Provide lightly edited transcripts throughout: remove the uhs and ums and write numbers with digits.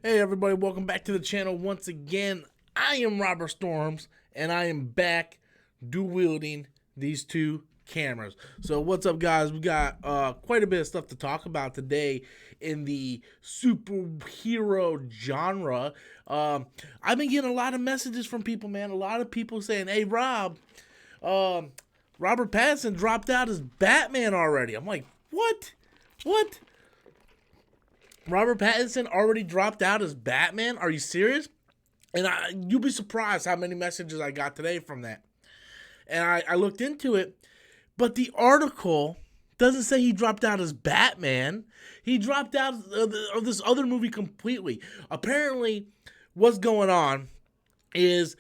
Hey everybody, welcome back to the channel once again. I am Robert Storms, and I am back dual wielding these two cameras. So what's up, guys? We got quite a bit of stuff to talk about today in the superhero genre. I've been getting a lot of messages from people, man. A lot of people saying, "Hey Rob, Robert Pattinson dropped out as Batman already." I'm like, what? What? Robert Pattinson already dropped out as Batman? Are you serious? And you'd be surprised how many messages I got today from that. And I looked into it, but the article doesn't say he dropped out as Batman. He dropped out of this other movie completely. Apparently, what's going on is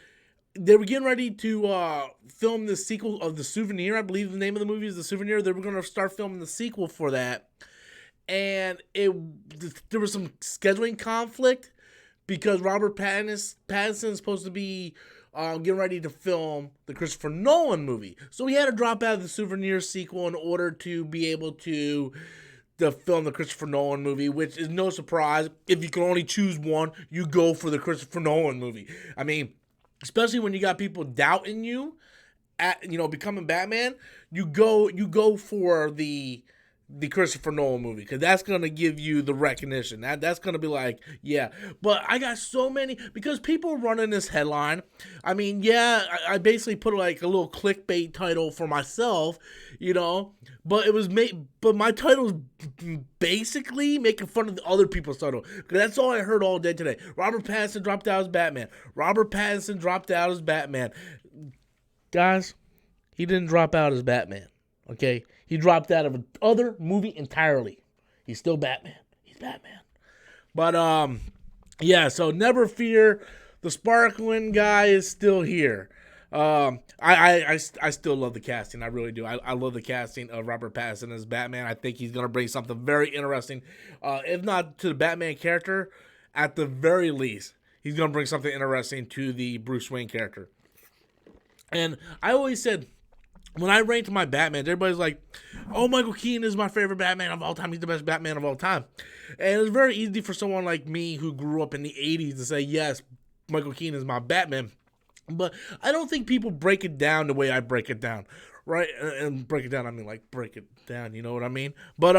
they were getting ready to film the sequel of The Souvenir. I believe the name of the movie is The Souvenir. They were going to start filming the sequel for that. And there was some scheduling conflict because Robert Pattinson is supposed to be getting ready to film the Christopher Nolan movie. So he had to drop out of the Souvenir sequel in order to be able to film the Christopher Nolan movie, which is no surprise. If you can only choose one, you go for the Christopher Nolan movie. I mean, especially when you got people doubting you at becoming Batman, you go for the Christopher Nolan movie, because that's going to give you the recognition. That's going to be like, yeah. But I got so many, because people running this headline. I mean, yeah, I basically put like a little clickbait title for myself, but but my title's basically making fun of the other people's title, because that's all I heard all day today. Robert Pattinson dropped out as Batman. Robert Pattinson dropped out as Batman. Guys, he didn't drop out as Batman. Okay, he dropped out of another movie entirely. He's still Batman. He's Batman. But yeah. So never fear, the sparkling guy is still here. I still love the casting. I really do. I love the casting of Robert Pattinson as Batman. I think he's gonna bring something very interesting. If not to the Batman character, at the very least, he's gonna bring something interesting to the Bruce Wayne character. And I always said, when I ranked my Batman, everybody's like, "Oh, Michael Keaton is my favorite Batman of all time. He's the best Batman of all time." And it's very easy for someone like me who grew up in the 80s to say, yes, Michael Keaton is my Batman. But I don't think people break it down the way I break it down, right? And break it down, I mean like break it down, you know what I mean? But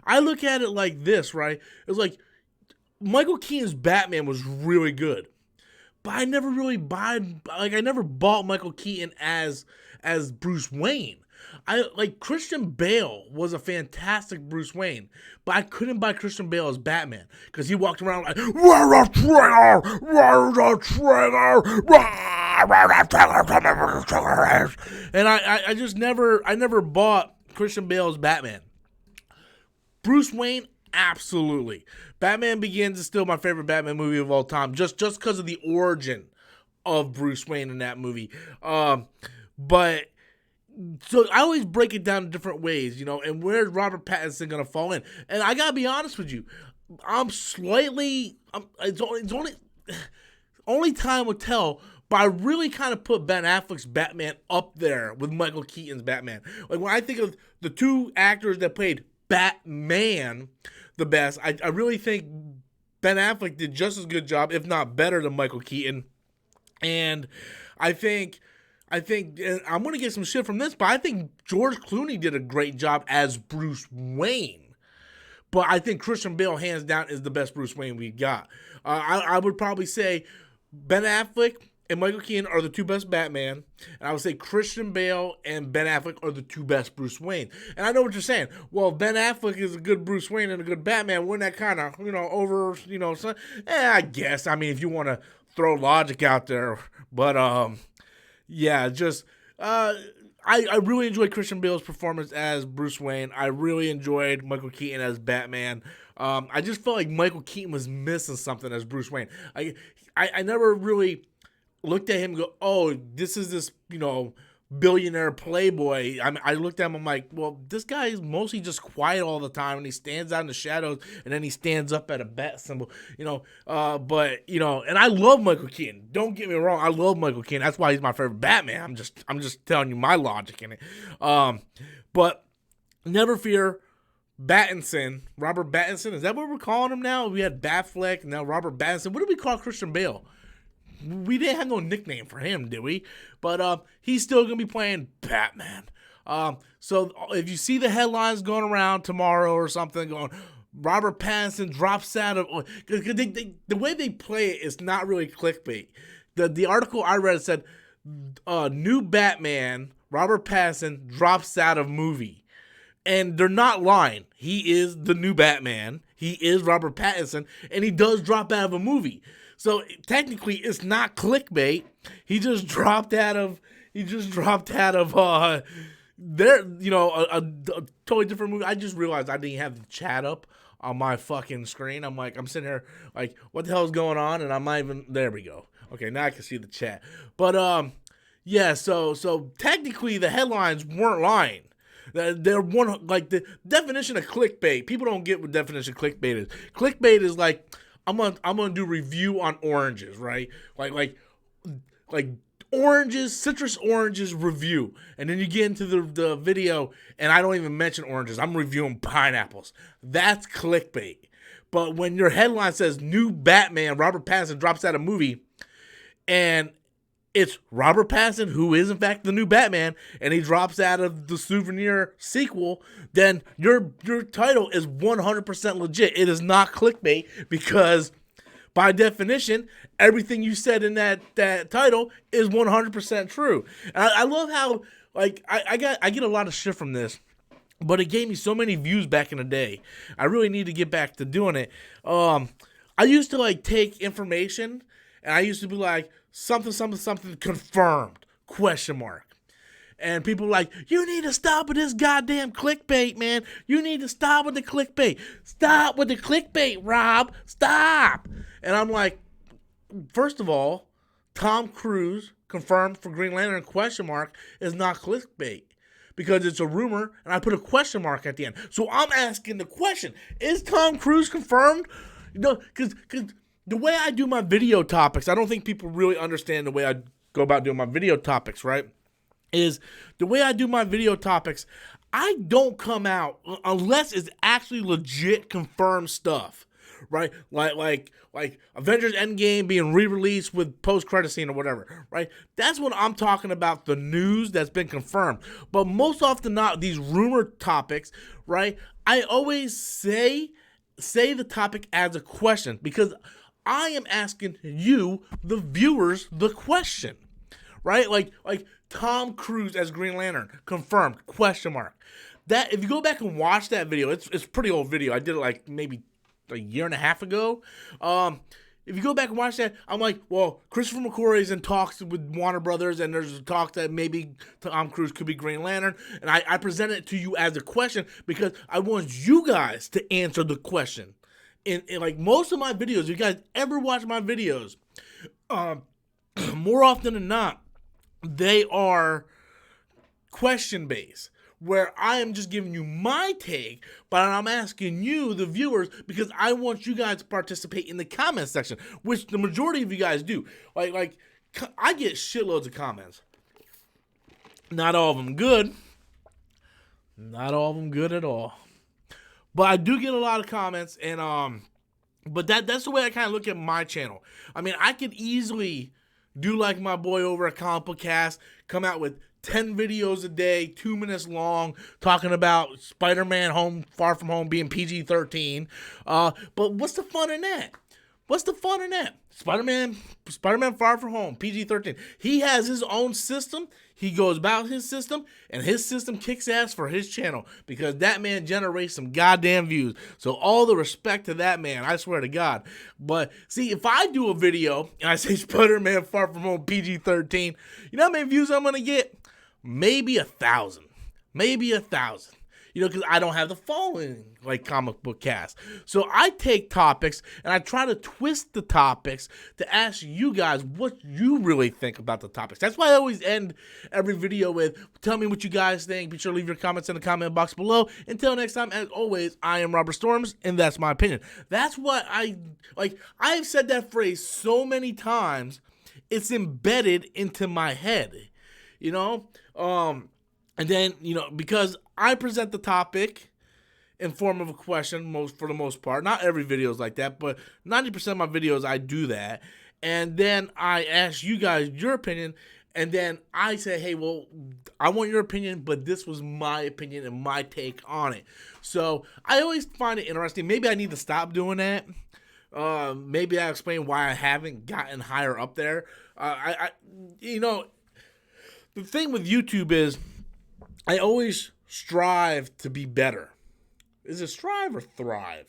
I look at it like this, right? It's like Michael Keaton's Batman was really good. But I never really I never bought Michael Keaton as Bruce Wayne. Christian Bale was a fantastic Bruce Wayne, but I couldn't buy Christian Bale as Batman because he walked around like, "We're a traitor, we're a traitor, and I just never bought Christian Bale as Batman. Bruce Wayne, absolutely. Batman Begins is still my favorite Batman movie of all time, just because of the origin of Bruce Wayne in that movie. But so I always break it down in different ways, and where's Robert Pattinson gonna fall in? And I gotta be honest with you, it's only time will tell. But I really kind of put Ben Affleck's Batman up there with Michael Keaton's Batman. Like, when I think of the two actors that played Batman the best, I really think Ben Affleck did just as good job, if not better, than Michael Keaton. And I think and I'm going to get some shit from this, but I think George Clooney did a great job as Bruce Wayne. But I think Christian Bale, hands down, is the best Bruce Wayne we got. I would probably say Ben Affleck and Michael Keaton are the two best Batman. And I would say Christian Bale and Ben Affleck are the two best Bruce Wayne. And I know what you're saying. Well, Ben Affleck is a good Bruce Wayne and a good Batman. Wouldn't that kind of, over, I guess. I mean, if you want to throw logic out there. But, yeah, just, I really enjoyed Christian Bale's performance as Bruce Wayne. I really enjoyed Michael Keaton as Batman. I just felt like Michael Keaton was missing something as Bruce Wayne. I never really looked at him and go, "Oh, this is this, billionaire playboy." I looked at him, I'm like, well, this guy is mostly just quiet all the time, and he stands out in the shadows, and then he stands up at a bat symbol, but, and I love Michael Keaton. Don't get me wrong, I love Michael Keaton. That's why he's my favorite Batman. I'm just telling you my logic in it. But never fear, Pattinson, Robert Pattinson, is that what we're calling him now? We had Batfleck, now Robert Pattinson. What do we call Christian Bale? We didn't have no nickname for him, did we? But he's still going to be playing Batman. So if you see the headlines going around tomorrow or something going, Robert Pattinson drops out of... Because the way they play it is not really clickbait. The article I read said, new Batman, Robert Pattinson, drops out of movie. And they're not lying. He is the new Batman. He is Robert Pattinson. And he does drop out of a movie. So technically, it's not clickbait. He just dropped out of... There, a totally different movie. I just realized I didn't have the chat up on my fucking screen. I'm sitting here like, what the hell is going on? And I'm not even, there we go. Okay, now I can see the chat. But, yeah, so technically the headlines weren't lying. They're one, like the definition of clickbait. People don't get what definition of clickbait is. Clickbait is like, I'm gonna do review on oranges, right? Like oranges, citrus oranges review. And then you get into the video and I don't even mention oranges. I'm reviewing pineapples. That's clickbait. But when your headline says new Batman, Robert Pattinson drops out of movie, and it's Robert Pattinson, who is in fact the new Batman, and he drops out of the Souvenir sequel, then your title is 100% legit. It is not clickbait because by definition, everything you said in that title is 100% true. And I love how, like, I get a lot of shit from this, but it gave me so many views back in the day. I really need to get back to doing it. I used to, like, take information, and I used to be like, something confirmed, ? And people were like, you need to stop with this goddamn clickbait, man. You need to stop with the clickbait. Stop with the clickbait, Rob. Stop. And I'm like, first of all, Tom Cruise confirmed for Green Lantern ? Is not clickbait. Because it's a rumor, and I put a question mark at the end. So I'm asking the question, is Tom Cruise confirmed? Because the way I do my video topics, I don't think people really understand the way I go about doing my video topics, right? Is the way I do my video topics, I don't come out unless it's actually legit confirmed stuff, right? Like Avengers Endgame being re-released with post-credit scene or whatever, right? That's what I'm talking about, the news that's been confirmed. But most often not, these rumor topics, right? I always say the topic as a question because I am asking you, the viewers, the question, right? Like Tom Cruise as Green Lantern, confirmed, ? That, if you go back and watch that video, it's a pretty old video. I did it like maybe a year and a half ago. If you go back and watch that, I'm like, well, Christopher McQuarrie is in talks with Warner Brothers, and there's talk that maybe Tom Cruise could be Green Lantern. And I presented it to you as a question because I want you guys to answer the question. In like most of my videos, if you guys ever watch my videos, more often than not, they are question-based, where I am just giving you my take, but I'm asking you, the viewers, because I want you guys to participate in the comment section, which the majority of you guys do. Like I get shitloads of comments. Not all of them good. Not all of them good at all. But I do get a lot of comments, and but that's the way I kind of look at my channel. I mean, I could easily do like my boy over at Comic Book Cast, come out with 10 videos a day, 2 minutes long, talking about Spider-Man Far From Home being PG-13. But what's the fun in that? What's the fun in that? Spider-Man Far From Home, PG-13. He has his own system. He goes about his system, and his system kicks ass for his channel because that man generates some goddamn views. So all the respect to that man, I swear to God. But see, if I do a video and I say Spider-Man Far From Home, PG-13, you know how many views I'm going to get? Maybe 1,000. Maybe 1,000. You know, because I don't have the following like Comic Book Cast. So I take topics and I try to twist the topics to ask you guys what you really think about the topics. That's why I always end every video with, tell me what you guys think. Be sure to leave your comments in the comment box below. Until next time, as always, I am Robert Storms, and that's my opinion. That's what I've said that phrase so many times, it's embedded into my head, you know? And then, you know, because I present the topic, in form of a question for the most part. Not every video is like that, but 90% of my videos I do that. And then I ask you guys your opinion, and then I say, hey, well, I want your opinion, but this was my opinion and my take on it. So I always find it interesting. Maybe I need to stop doing that. Maybe I'll explain why I haven't gotten higher up there. The thing with YouTube is I always strive to be better. Is it strive or thrive?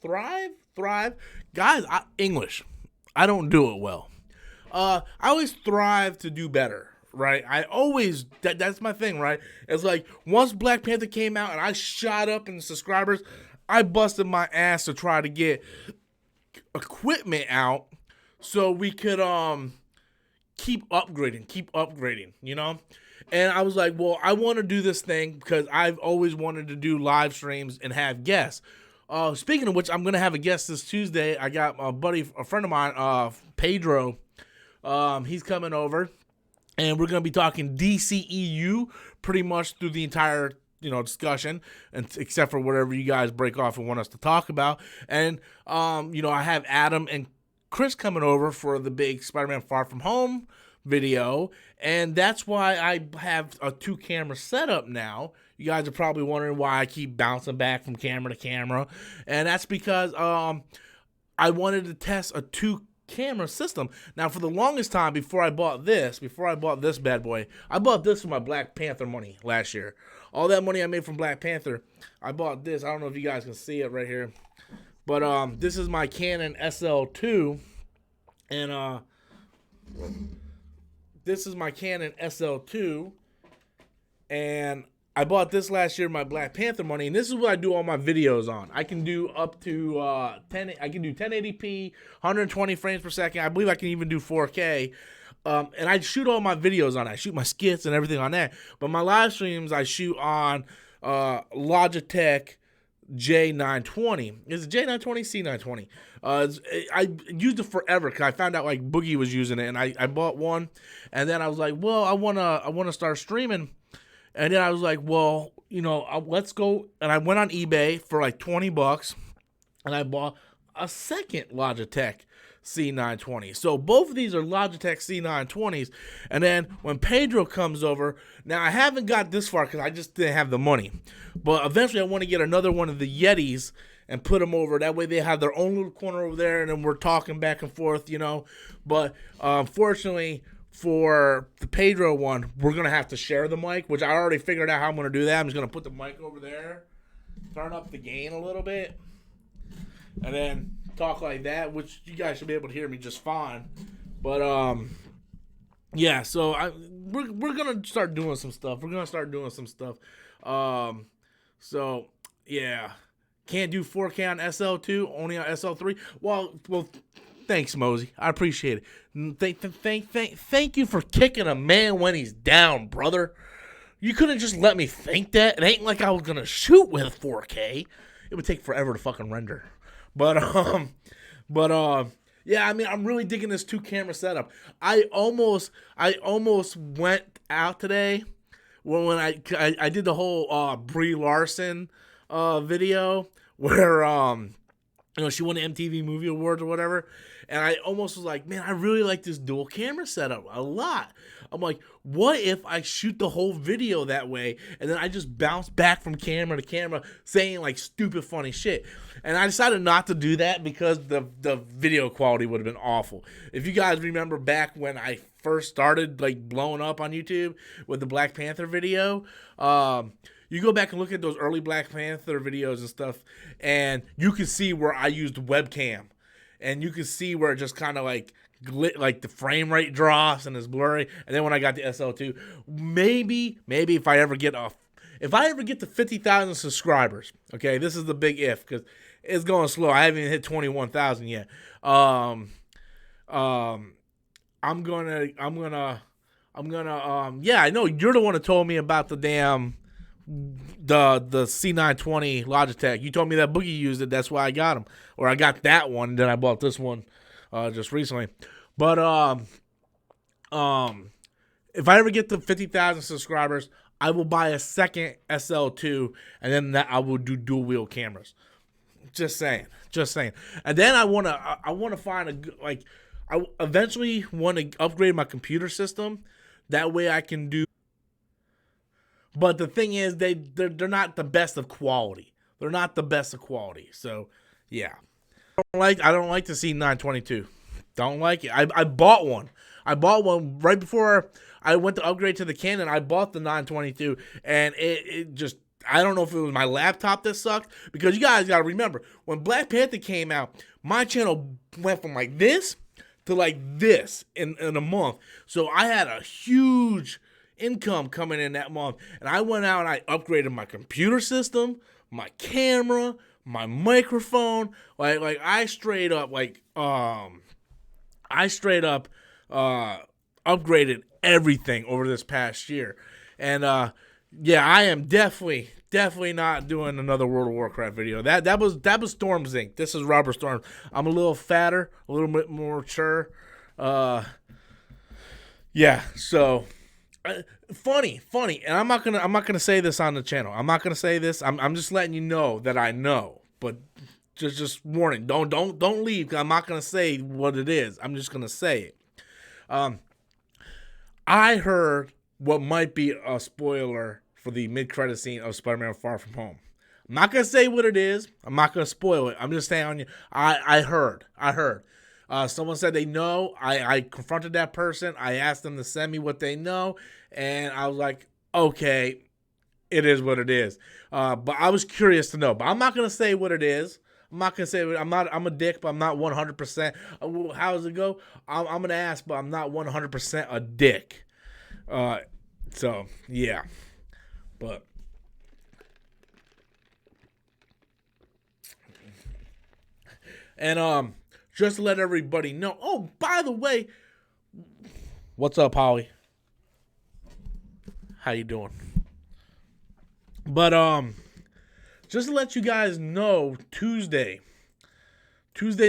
Thrive? Guys, English. I don't do it well. I always thrive to do better, right? That's my thing, right? It's like, once Black Panther came out and I shot up in subscribers, I busted my ass to try to get equipment out so we could keep upgrading, you know? And I was like, well, I want to do this thing because I've always wanted to do live streams and have guests. Speaking of which, I'm going to have a guest this Tuesday. I got a friend of mine, Pedro. He's coming over, and we're going to be talking DCEU pretty much through the entire, discussion, and except for whatever you guys break off and want us to talk about. And, I have Adam and Chris coming over for the big Spider-Man Far From Home video, and that's why I have a 2-camera setup now. You guys are probably wondering why I keep bouncing back from camera to camera, and that's because I wanted to test a 2-camera system. Now, for the longest time before I bought this bad boy, I bought this with my Black Panther money last year. All that money I made from Black Panther, I bought this. I don't know if you guys can see it right here, but this is my Canon SL2, and this is my Canon SL2, and I bought this last year with my Black Panther money, and this is what I do all my videos on. I can do up to 1080p, 120 frames per second. I believe I can even do 4K. And I shoot all my videos on it. I shoot my skits and everything on that. But my live streams I shoot on Logitech J920. Is it J920? C920. I used it forever because I found out like Boogie was using it, and I bought one, and then I was like, well, I wanna start streaming, and then I was like, well, let's go, and I went on eBay for like $20, and I bought a second Logitech C920. So both of these are Logitech C920s, and then when Pedro comes over, now I haven't got this far because I just didn't have the money, but eventually I want to get another one of the Yetis and put them over. That way they have their own little corner over there, and then we're talking back and forth, But unfortunately for the Pedro one, we're going to have to share the mic, which I already figured out how I'm going to do that. I'm just going to put the mic over there, turn up the gain a little bit, and then talk like that, which you guys should be able to hear me just fine. But yeah, so we're going to start doing some stuff. So yeah. Can't do 4K on SL2, only on SL3. Well, thanks, Mosey. I appreciate it. Thank you for kicking a man when he's down, brother. You couldn't just let me think that. It ain't like I was gonna shoot with 4K. It would take forever to fucking render. But yeah. I mean, I'm really digging this 2-camera setup. I almost went out today when I did the whole Brie Larson video where she won the MTV Movie Awards or whatever, and I almost was like, man, I really like this dual camera setup a lot. I'm like, what if I shoot the whole video that way, and then I just bounce back from camera to camera saying like stupid funny shit? And I decided not to do that because the video quality would have been awful. If you guys remember back when I first started like blowing up on YouTube with the Black Panther video, you go back and look at those early Black Panther videos and stuff, and you can see where I used webcam, and you can see where it just kind of like the frame rate drops and is blurry. And then when I got the SL2, maybe if I ever get to 50,000 subscribers, okay, this is the big if, because it's going slow. I haven't even hit 21,000 yet. I'm gonna yeah, I know you're the one that told me about the damn the C920 Logitech. You told me that Boogie used it, that's why I got him, or I got that one, and then I bought this one just recently. But if I ever get to 50,000 subscribers, I will buy a second SL2, and then that I will do dual wheel cameras. Just saying, just saying. And then I wanna find I eventually want to upgrade my computer system. That way I can do. But the thing is, they're not the best of quality. They're not the best of quality. So yeah, I don't like the C922. Don't like it. I bought one. I bought one right before I went to upgrade to the Canon. I bought the 922, and it just, I don't know if it was my laptop that sucked, because you guys got to remember, when Black Panther came out, my channel went from like this to like this in a month. So I had a huge income coming in that month, and I went out and I upgraded my computer system, my camera, my microphone. Like I straight up upgraded everything over this past year. And yeah, I am definitely not doing another World of Warcraft video. That was Storms Inc. This is Robert Storms. I'm a little fatter, a little bit more mature. Yeah, so funny, and I'm not gonna say this on the channel. I'm not gonna say this. I'm just letting you know that I know. But just warning, don't leave. I'm not gonna say what it is. I'm just gonna say it. I heard what might be a spoiler for the mid-credit scene of Spider-Man Far From Home. I'm not gonna say what it is. I'm not gonna spoil it. I'm just saying on you. I heard. Someone said they know. I confronted that person. I asked them to send me what they know, and I was like, okay, it is what it is. But I was curious to know. But I'm not gonna say what it is. I'm not gonna say I'm a dick, but I'm not 100%. How does it go? I'm gonna ask, but I'm not 100% a dick. So yeah, but and just to let everybody know. Oh, by the way, what's up, Holly? How you doing? But just to let you guys know, Tuesday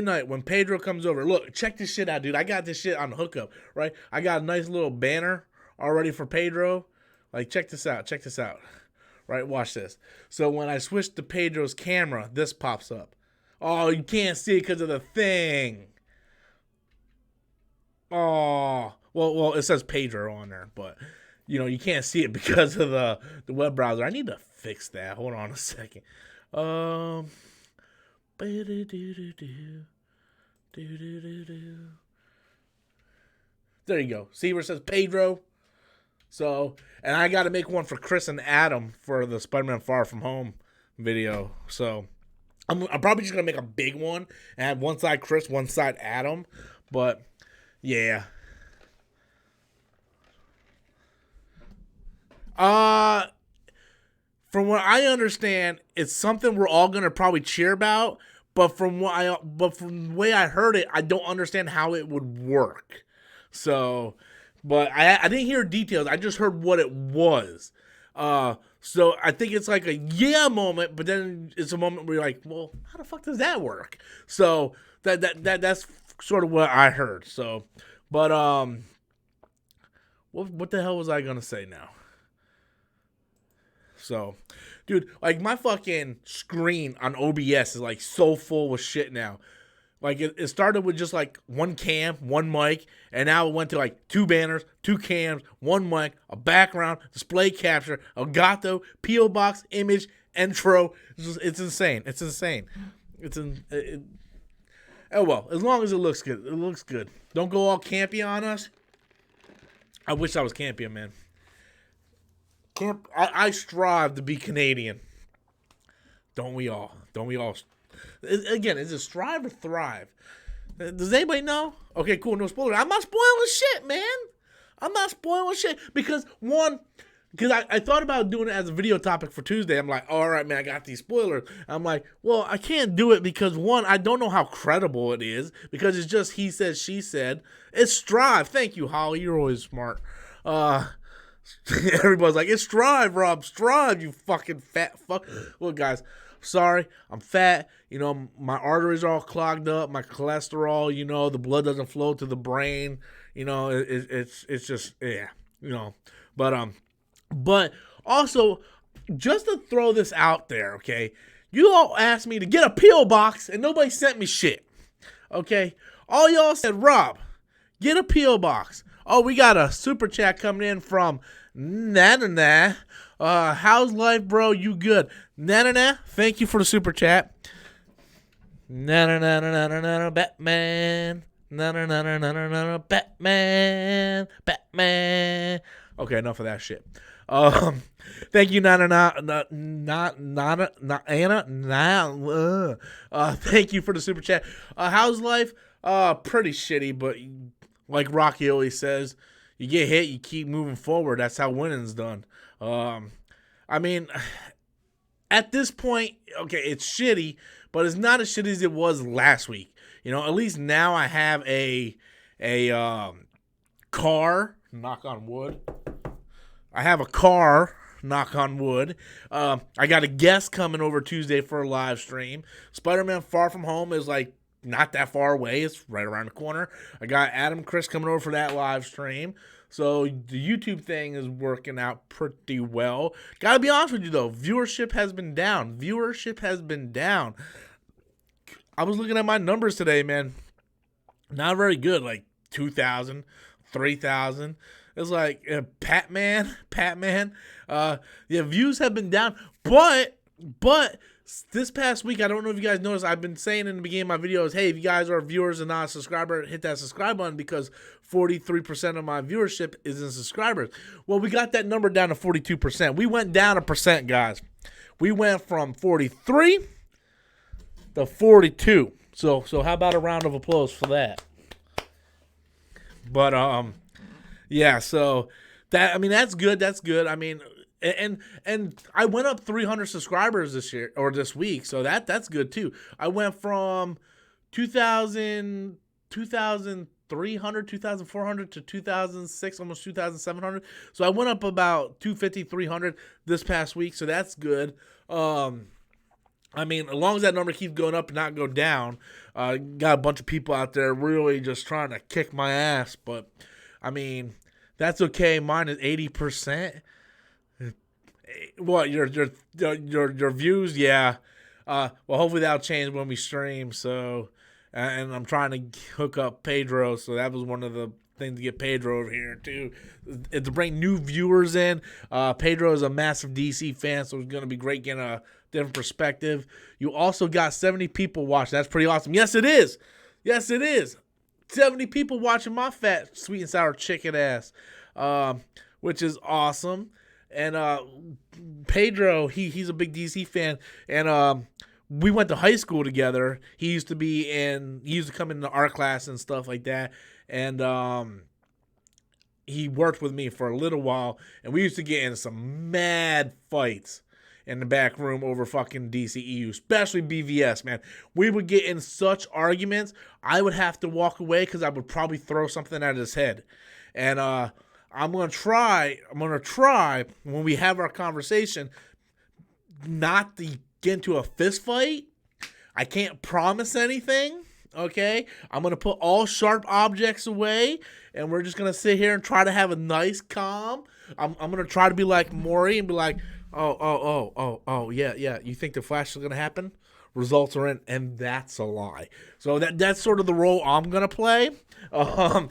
night when Pedro comes over, look, check this shit out, dude. I got this shit on the hookup, right? I got a nice little banner already for Pedro. Like, check this out. Right, watch this. So when I switch to Pedro's camera, this pops up. Oh, you can't see it because of the thing. Oh, well, it says Pedro on there, but you know, you can't see it because of the web browser. I need to fix that. Hold on a second. There you go. See where it says Pedro? So, and I got to make one for Chris and Adam for the Spider-Man Far From Home video. So, I'm probably just going to make a big one and have one side Chris, one side Adam. But, yeah. From what I understand, it's something we're all gonna probably cheer about. But from the way I heard it, I don't understand how it would work. So, but I didn't hear details. I just heard what it was. So I think it's like a yeah moment, but then it's a moment where you're like, well, how the fuck does that work? So that's sort of what I heard. So, but what the hell was I gonna say now? So, dude, like my fucking screen on OBS is like so full with shit now. Like it started with just like one cam, one mic, and now it went to like two banners, two cams, one mic, a background, display capture, Elgato, PO box, image, intro. It's insane. Oh well, as long as it looks good, it looks good. Don't go all campy on us. I wish I was campy, man. I strive to be Canadian. Don't we all? Again, is it strive or thrive? Does anybody know? Okay, cool. No spoiler. I'm not spoiling shit, man. I'm not spoiling shit because I thought about doing it as a video topic for Tuesday. I'm like, all right, man, I got these spoilers. I'm like, well, I can't do it because one, I don't know how credible it is because it's just he said, she said. It's strive. Thank you, Holly. You're always smart. Everybody's like, it's strive, Rob. Strive, you fucking fat fuck. Look, guys, sorry, I'm fat. You know, my arteries are all clogged up. My cholesterol, you know, the blood doesn't flow to the brain. You know, it's just, yeah, you know. But, But also, just to throw this out there, okay? You all asked me to get a P.O. box, and nobody sent me shit, okay? All y'all said, Rob, get a P.O. box. Oh, we got a super chat coming in from Nah. How's life, bro? You good? Nah. Thank you for the super chat. Nah, Batman. Nah, Batman. Okay, enough of that shit. Thank you, Anna. Thank you for the super chat. How's life? Pretty shitty, but like Rocky always says, you get hit, you keep moving forward. That's how winning's done. I mean, at this point, okay, it's shitty, but it's not as shitty as it was last week. You know, at least now I have a car. Knock on wood. I have a car. Knock on wood. I got a guest coming over Tuesday for a live stream. Spider-Man Far From Home is like not that far away. It's right around the corner. I got Adam and Chris coming over for that live stream. So the YouTube thing is working out pretty well. Gotta be honest with you though, viewership has been down. I was looking at my numbers today, man. Not very good. Like 2,000, 3,000. It's like Patman. Views have been down, but this past week, I don't know if you guys noticed, I've been saying in the beginning of my videos, hey, if you guys are viewers and not a subscriber, hit that subscribe button because 43% of my viewership isn't subscribers. Well, we got that number down to 42%. We went down 1%, guys. We went from 43 to 42. So how about a round of applause for that? But yeah, so that's good. I mean, and I went up 300 subscribers this week, so that's good too. I went from 2,300, 2,400 to 2,600, almost 2,700. So I went up about 250, 300 this past week, so that's good. I mean, as long as that number keeps going up and not go down, got a bunch of people out there really just trying to kick my ass, but I mean, that's okay. Mine is 80%. What, your views? Yeah. Well, hopefully that'll change when we stream. So, and I'm trying to hook up Pedro. So that was one of the things to get Pedro over here too, to bring new viewers in. Pedro is a massive DC fan, so it's gonna be great getting a different perspective. You also got 70 people watching. That's pretty awesome. Yes, it is. 70 people watching my fat, sweet and sour chicken ass, which is awesome. And Pedro, he's a big DC fan, and we went to high school together. He used to come into art class and stuff like that, and he worked with me for a little while, and we used to get in some mad fights in the back room over fucking DCEU, especially BVS, man. We would get in such arguments, I would have to walk away because I would probably throw something at his head. And I'm gonna try when we have our conversation not to get into a fist fight. I can't promise anything, okay? I'm gonna put all sharp objects away, and we're just gonna sit here and try to have a nice calm. I'm gonna try to be like Maury and be like, oh, yeah. You think the Flash is gonna happen? Results are in, and that's a lie. So that's sort of the role I'm gonna play. I'm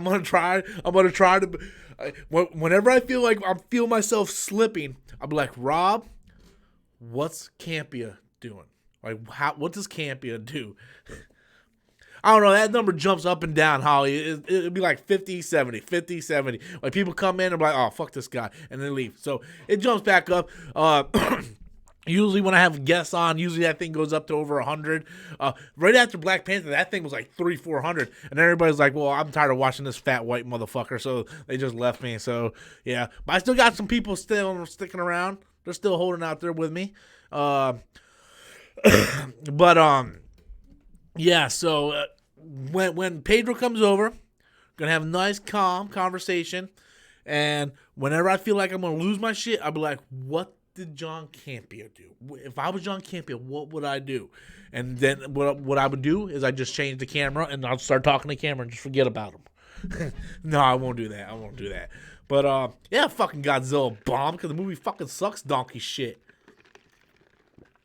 gonna try to. Whenever I feel myself slipping, I'll be like, Rob, what's Campia doing? Like, what does Campia do? I don't know. That number jumps up and down, Holly. It'd be like 50, 70, 50, 70. Like, people come in and be like, oh, fuck this guy, and then leave. So it jumps back up. Usually when I have guests on, usually that thing goes up to over 100. Right after Black Panther, that thing was like 400. And everybody's like, well, I'm tired of watching this fat white motherfucker. So they just left me. So, yeah. But I still got some people still sticking around. They're still holding out there with me. Yeah, so when Pedro comes over, gonna have a nice, calm conversation. And whenever I feel like I'm gonna lose my shit, I'll be like, what did John Campia do? If I was John Campia, what would I do? And then what I would do is I just change the camera and I'll start talking to the camera and just forget about him. No, I won't do that. But yeah, fucking Godzilla bombed because the movie fucking sucks donkey shit.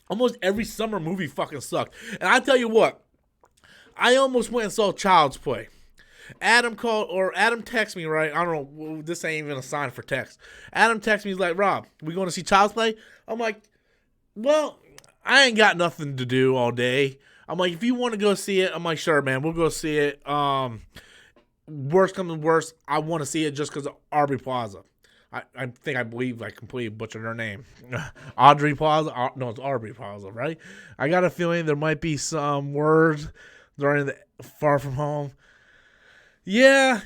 Almost every summer movie fucking sucked. And I tell you what, I almost went and saw Child's Play. Adam texted me, right? I don't know, this ain't even a sign for text. Adam texted me, he's like, Rob, we going to see Child's Play? I'm like, well, I ain't got nothing to do all day. I'm like, if you want to go see it, I'm like, sure, man, we'll go see it. Worst comes to worst, I want to see it just because of Aubrey Plaza. I believe I completely butchered her name. Audrey Plaza? No, it's Aubrey Plaza, right? I got a feeling there might be some words during the Far From Home. Yeah.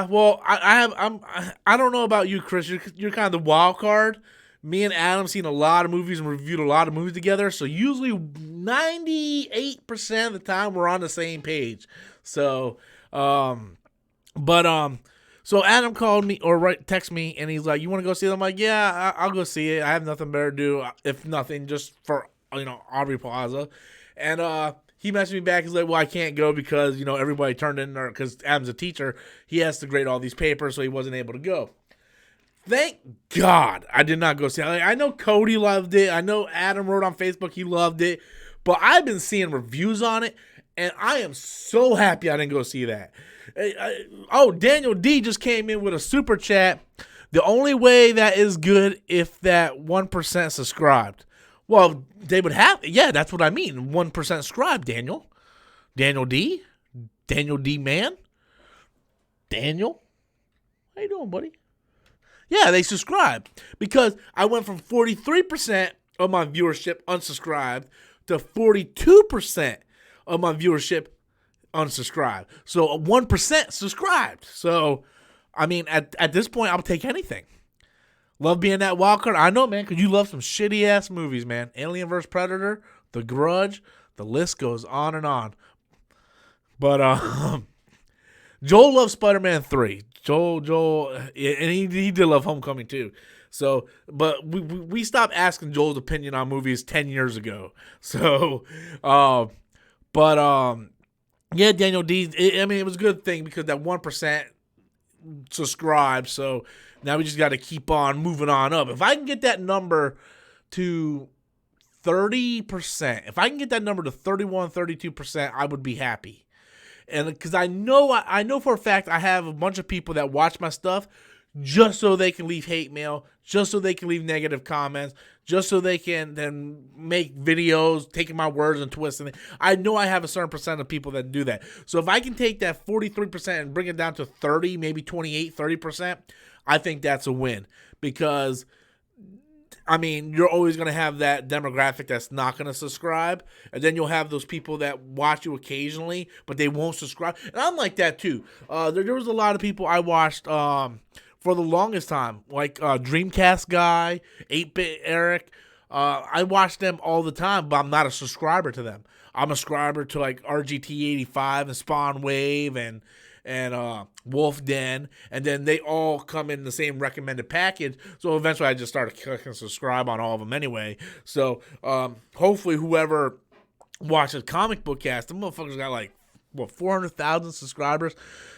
Well, I don't know about you, Chris. You're kind of the wild card. Me and Adam seen a lot of movies and reviewed a lot of movies together. So usually 98% of the time we're on the same page. So, so Adam called me or text me and he's like, "You want to go see it?" I'm like, "Yeah, I'll go see it. I have nothing better to do, if nothing, just for Aubrey Plaza." And he messaged me back. He's like, "Well, I can't go because everybody turned in, or because Adam's a teacher, he has to grade all these papers, so he wasn't able to go." Thank God I did not go see it. I know Cody loved it. I know Adam wrote on Facebook he loved it, but I've been seeing reviews on it, and I am so happy I didn't go see that. Daniel D just came in with a super chat. The only way that is good if that 1% subscribed. Well, they would have. Yeah, that's what I mean. 1% subscribe, Daniel. Daniel D. Daniel D. Man. Daniel. How you doing, buddy? Yeah, they subscribed. Because I went from 43% of my viewership unsubscribed to 42% of my viewership unsubscribed. So 1% subscribed. So, I mean, at this point, I'll take anything. Love being that wild card. I know, man, because you love some shitty ass movies, man. Alien vs. Predator, The Grudge, the list goes on and on. But Joel loves Spider-Man 3. Joel, and he did love Homecoming too. So, but we stopped asking Joel's opinion on movies 10 years ago. So, yeah, Daniel D. It was a good thing because that 1% subscribed. So now we just got to keep on moving on up. If I can get that number to 30%, if I can get that number to 31, 32%, I would be happy. And because I know for a fact I have a bunch of people that watch my stuff just so they can leave hate mail, just so they can leave negative comments, just so they can then make videos taking my words and twisting it. I know I have a certain percent of people that do that. So if I can take that 43% and bring it down to 30, maybe 28, 30%, I think that's a win. Because I mean, you're always going to have that demographic that's not going to subscribe. And then you'll have those people that watch you occasionally, but they won't subscribe. And I'm like that too. There was a lot of people I watched for the longest time, like Dreamcast Guy, 8-Bit Eric. I watch them all the time, but I'm not a subscriber to them. I'm a subscriber to like RGT85 and Spawn Wave and Wolf Den, and then they all come in the same recommended package. So eventually I just started clicking subscribe on all of them anyway. So hopefully whoever watches Comic Book Cast, the motherfuckers got like 400,000 subscribers.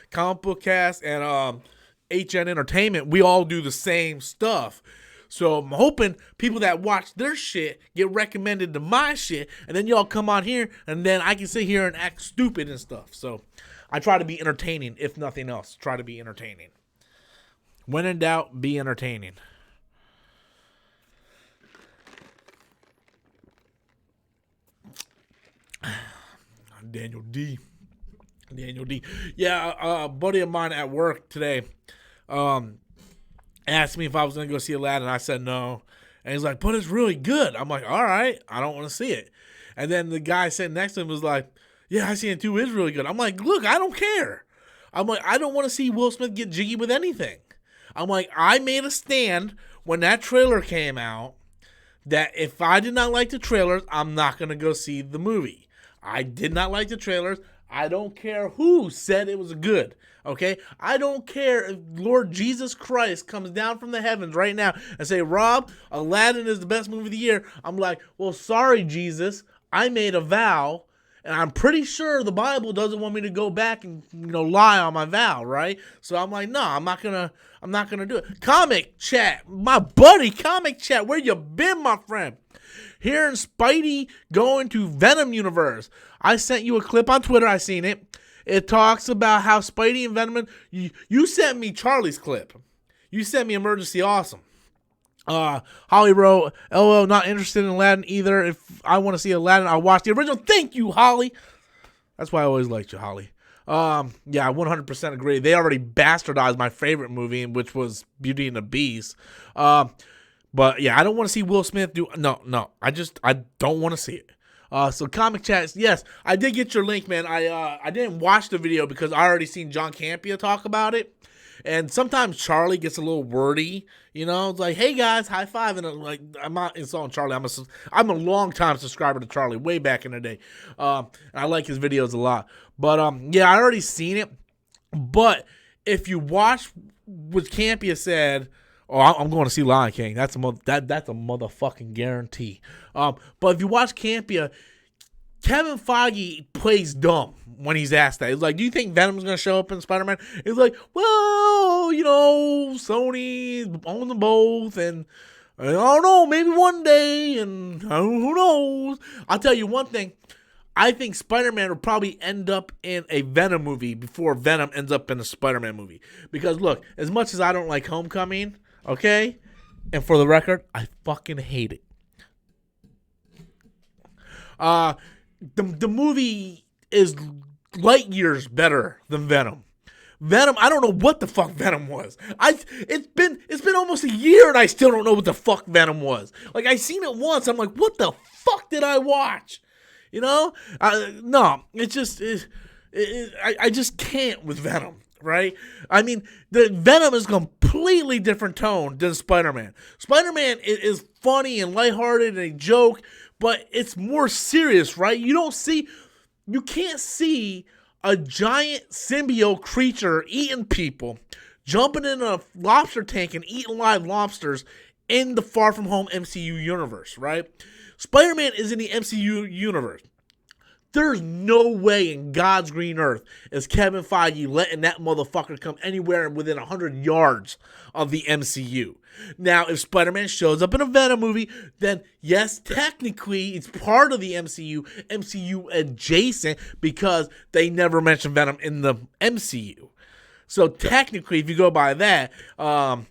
Comic Book Cast and HN Entertainment, we all do the same stuff. So I'm hoping people that watch their shit get recommended to my shit, and then y'all come on here, and then I can sit here and act stupid and stuff. So I try to be entertaining, if nothing else. Try to be entertaining. When in doubt, be entertaining. Daniel D. Yeah, a buddy of mine at work today asked me if I was going to go see Aladdin. I said no. And he's like, but it's really good. I'm like, all right, I don't want to see it. And then the guy sitting next to him was like, yeah, I seen it too. It's really good. I'm like, look, I don't care. I'm like, I don't want to see Will Smith get jiggy with anything. I'm like, I made a stand when that trailer came out that if I did not like the trailers, I'm not going to go see the movie. I did not like the trailers. I don't care who said it was good. Okay? I don't care if Lord Jesus Christ comes down from the heavens right now and say, Rob, Aladdin is the best movie of the year. I'm like, well, sorry, Jesus. I made a vow. And I'm pretty sure the Bible doesn't want me to go back and lie on my vow, right? So I'm like, no, I'm not gonna do it. Comic chat, my buddy, comic chat, where you been, my friend? Hearing Spidey going to Venom universe. I sent you a clip on Twitter. I seen it. It talks about how Spidey and Venom. You sent me Charlie's clip. You sent me Emergency Awesome. Holly wrote, LOL, not interested in Aladdin either. If I want to see Aladdin, I'll watch the original. Thank you, Holly. That's why I always liked you, Holly. Yeah, I 100% agree. They already bastardized my favorite movie, which was Beauty and the Beast. But yeah, I don't want to see Will Smith do. No. I don't want to see it. So comic chats, yes, I did get your link, man. I didn't watch the video because I already seen John Campea talk about it. And sometimes Charlie gets a little wordy, it's like, hey guys, high five. And I'm not insulting Charlie. I'm a long time subscriber to Charlie, way back in the day. And I like his videos a lot. But yeah, I already seen it. But if you watch what Campea said, I'm going to see Lion King. That's a motherfucking guarantee. But if you watch Campea, Kevin Feige plays dumb when he's asked that. He's like, do you think Venom's going to show up in Spider-Man? He's like, well, Sony owns them both, and I don't know, maybe one day, and who knows? I'll tell you one thing. I think Spider-Man will probably end up in a Venom movie before Venom ends up in a Spider-Man movie. Because, look, as much as I don't like Homecoming, okay, and for the record, I fucking hate it. The movie is light years better than Venom. Venom, I don't know what the fuck Venom was. It's been almost a year and I still don't know what the fuck Venom was. Like, I seen it once, I'm like, what the fuck did I watch? No, it's just I just can't with Venom, right? I mean, the Venom is a completely different tone than Spider-Man. Spider-Man is funny and lighthearted and a joke, but it's more serious, right? You can't see a giant symbiote creature eating people, jumping in a lobster tank and eating live lobsters in the Far From Home MCU universe, right? Spider-Man is in the MCU universe. There's no way in God's green earth is Kevin Feige letting that motherfucker come anywhere within 100 yards of the MCU. Now, if Spider-Man shows up in a Venom movie, then yes, technically it's part of the MCU adjacent, because they never mentioned Venom in the MCU. So technically, if you go by that, go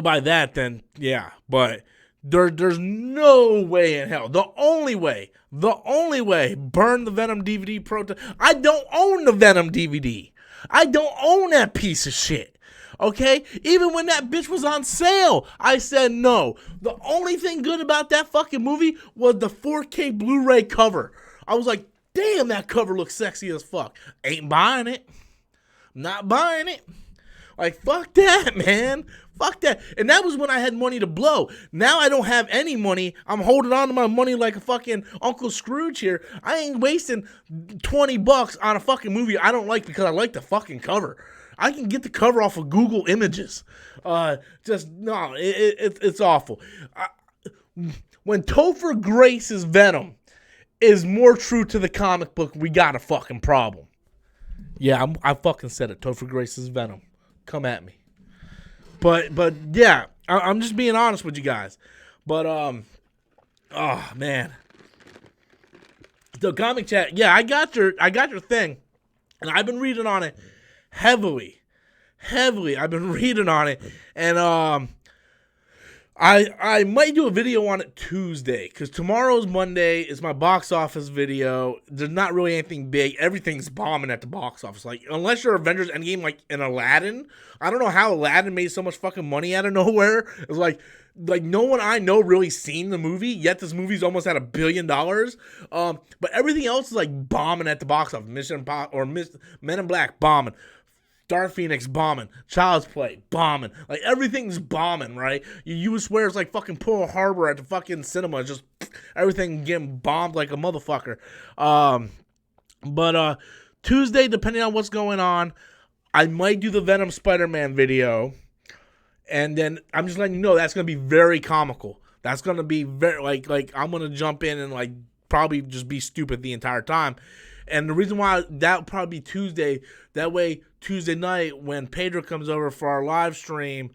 by that, then yeah, but there's no way in hell. The only way, burn the Venom DVD proton. I don't own the Venom DVD. I don't own that piece of shit. Okay? Even when that bitch was on sale, I said no. The only thing good about that fucking movie was the 4K Blu-ray cover. I was like, damn, that cover looks sexy as fuck. Ain't buying it. Not buying it. Like, fuck that, man. Fuck that. And that was when I had money to blow. Now I don't have any money. I'm holding on to my money like a fucking Uncle Scrooge here. I ain't wasting $20 on a fucking movie I don't like because I like the fucking cover. I can get the cover off of Google Images. It's awful. When Topher Grace's Venom is more true to the comic book, we got a fucking problem. Yeah, I fucking said it. Topher Grace's Venom. Come at me. But yeah, I'm just being honest with you guys. But oh man, the comic chat. Yeah, I got your thing, and I've been reading on it heavily. I've been reading on it, and I might do a video on it Tuesday, because tomorrow's Monday is my box office video. There's not really anything big. Everything's bombing at the box office. Like, unless you're Avengers Endgame, like in Aladdin. I don't know how Aladdin made so much fucking money out of nowhere. It's like no one I know really seen the movie, yet this movie's almost at $1 billion. But everything else is like bombing at the box office. Men in Black bombing. Dark Phoenix bombing, Child's Play bombing, like everything's bombing, right? You would swear it's like fucking Pearl Harbor at the fucking cinema, just everything getting bombed like a motherfucker. But Tuesday, depending on what's going on, I might do the Venom Spider-Man video, and then I'm just letting you know that's gonna be very comical. That's gonna be very like I'm gonna jump in and like probably just be stupid the entire time. And the reason why that would probably be Tuesday, that way Tuesday night when Pedro comes over for our live stream,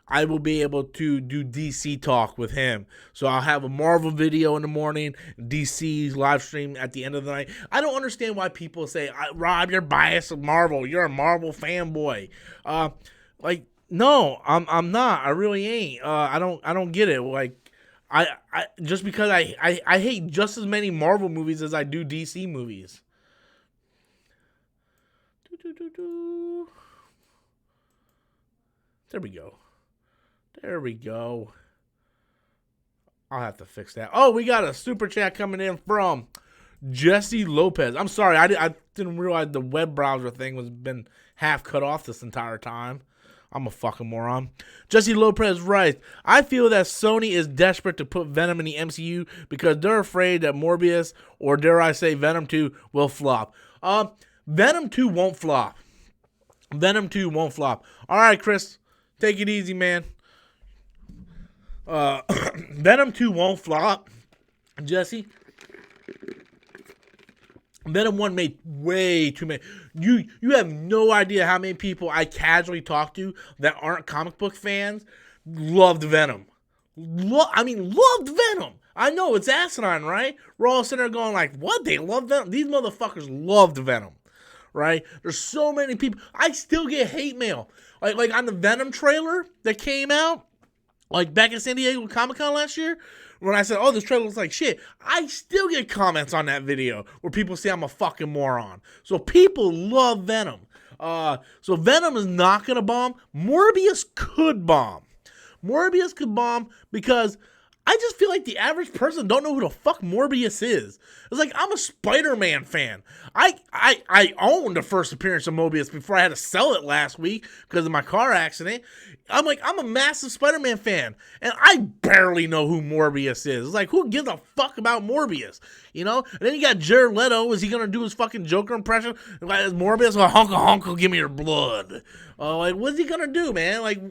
I will be able to do DC talk with him. So I'll have a Marvel video in the morning, DC's live stream at the end of the night. I don't understand why people say, Rob, you're biased of Marvel. You're a Marvel fanboy. No, I'm not. I really ain't. I don't get it. Like, I just because I hate just as many Marvel movies as I do DC movies. There we go. There we go. I'll have to fix that. Oh, we got a super chat coming in from Jesse Lopez. I'm sorry, I didn't realize the web browser thing was been half cut off this entire time. I'm a fucking moron. Jesse Lopez writes, I feel that Sony is desperate to put Venom in the MCU because they're afraid that Morbius, or dare I say Venom 2, will flop. Venom 2 won't flop. Venom 2 won't flop. All right, Chris, take it easy, man. Venom 2 won't flop, Jesse. Venom 1 made way too many. You have no idea how many people I casually talk to that aren't comic book fans loved Venom. Loved Venom. I know, it's asinine, right? We're all sitting there going like, what? They love Venom? These motherfuckers loved Venom, right? There's so many people. I still get hate mail. Like on the Venom trailer that came out, like back in San Diego Comic-Con last year, when I said, oh, this trailer looks like shit, I still get comments on that video where people say I'm a fucking moron. So people love Venom. So Venom is not going to bomb. Morbius could bomb. Morbius could bomb because I just feel like the average person don't know who the fuck Morbius is. It's like, I'm a Spider-Man fan. I owned the first appearance of Morbius before I had to sell it last week because of my car accident. I'm a massive Spider-Man fan, and I barely know who Morbius is. It's like, who gives a fuck about Morbius? You know? And then you got Jared Leto. Is he going to do his fucking Joker impression? Like, Morbius, honka, give me your blood. Like, what's he going to do, man? Like...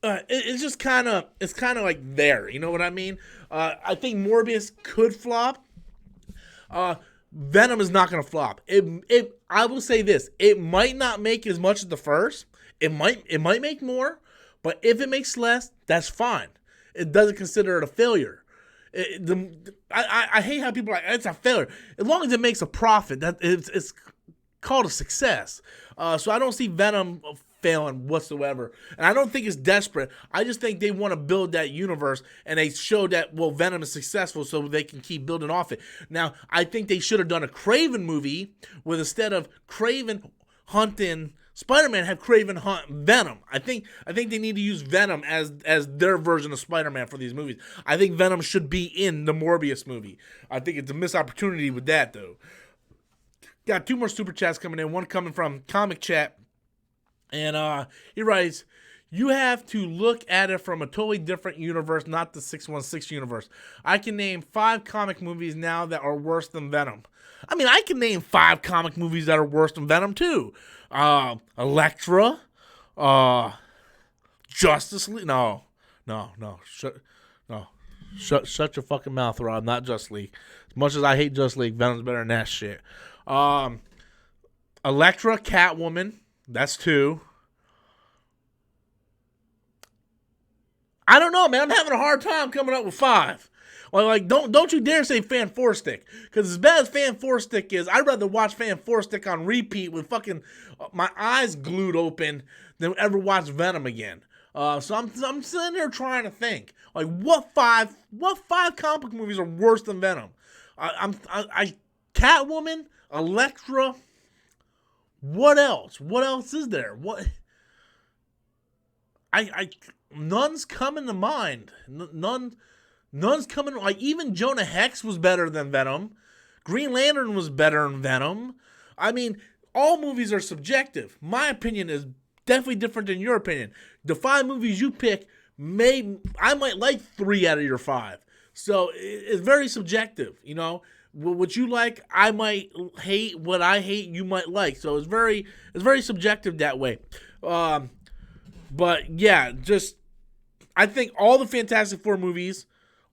it's just kind of like there, you know what I mean? I think Morbius could flop. Venom is not going to flop. I will say this: it might not make as much as the first. It might make more, but if it makes less, that's fine. It doesn't consider it a failure. I hate how people are like, it's a failure. As long as it makes a profit, that it's called a success. So I don't see Venom failing whatsoever. And I don't think it's desperate. I just think they want to build that universe, and they show that, well, Venom is successful so they can keep building off it. Now, I think they should have done a Kraven movie with, instead of Kraven hunting Spider-Man, have Kraven hunt Venom. I think they need to use Venom as their version of Spider-Man for these movies. I think Venom should be in the Morbius movie. I think it's a missed opportunity with that, though. Got two more super chats coming in. One coming from Comic Chat. And he writes, you have to look at it from a totally different universe, not the 616 universe. I can name 5 comic movies now that are worse than Venom. I mean, I can name 5 comic movies that are worse than Venom, too. Elektra. Justice League. No. Shut your fucking mouth, Rob. Not Justice League. As much as I hate Justice League, Venom's better than that shit. Elektra, Catwoman. That's 2. I don't know, man. I'm having a hard time coming up with 5. Like don't you dare say Fan 4 Stick, because as bad as Fan 4 Stick is, I'd rather watch Fan 4 Stick on repeat with fucking my eyes glued open than ever watch Venom again. So I'm sitting there trying to think, like, what five comic book movies are worse than Venom? Catwoman, Elektra. What else? What else is there? What? None's coming to mind. None's coming. Like, even Jonah Hex was better than Venom. Green Lantern was better than Venom. I mean, all movies are subjective. My opinion is definitely different than your opinion. The 5 movies you pick, I might like 3 out of your 5. So it's very subjective, you know. What you like, I might hate. What I hate, you might like. So it's very subjective that way. But yeah, just I think all the Fantastic Four movies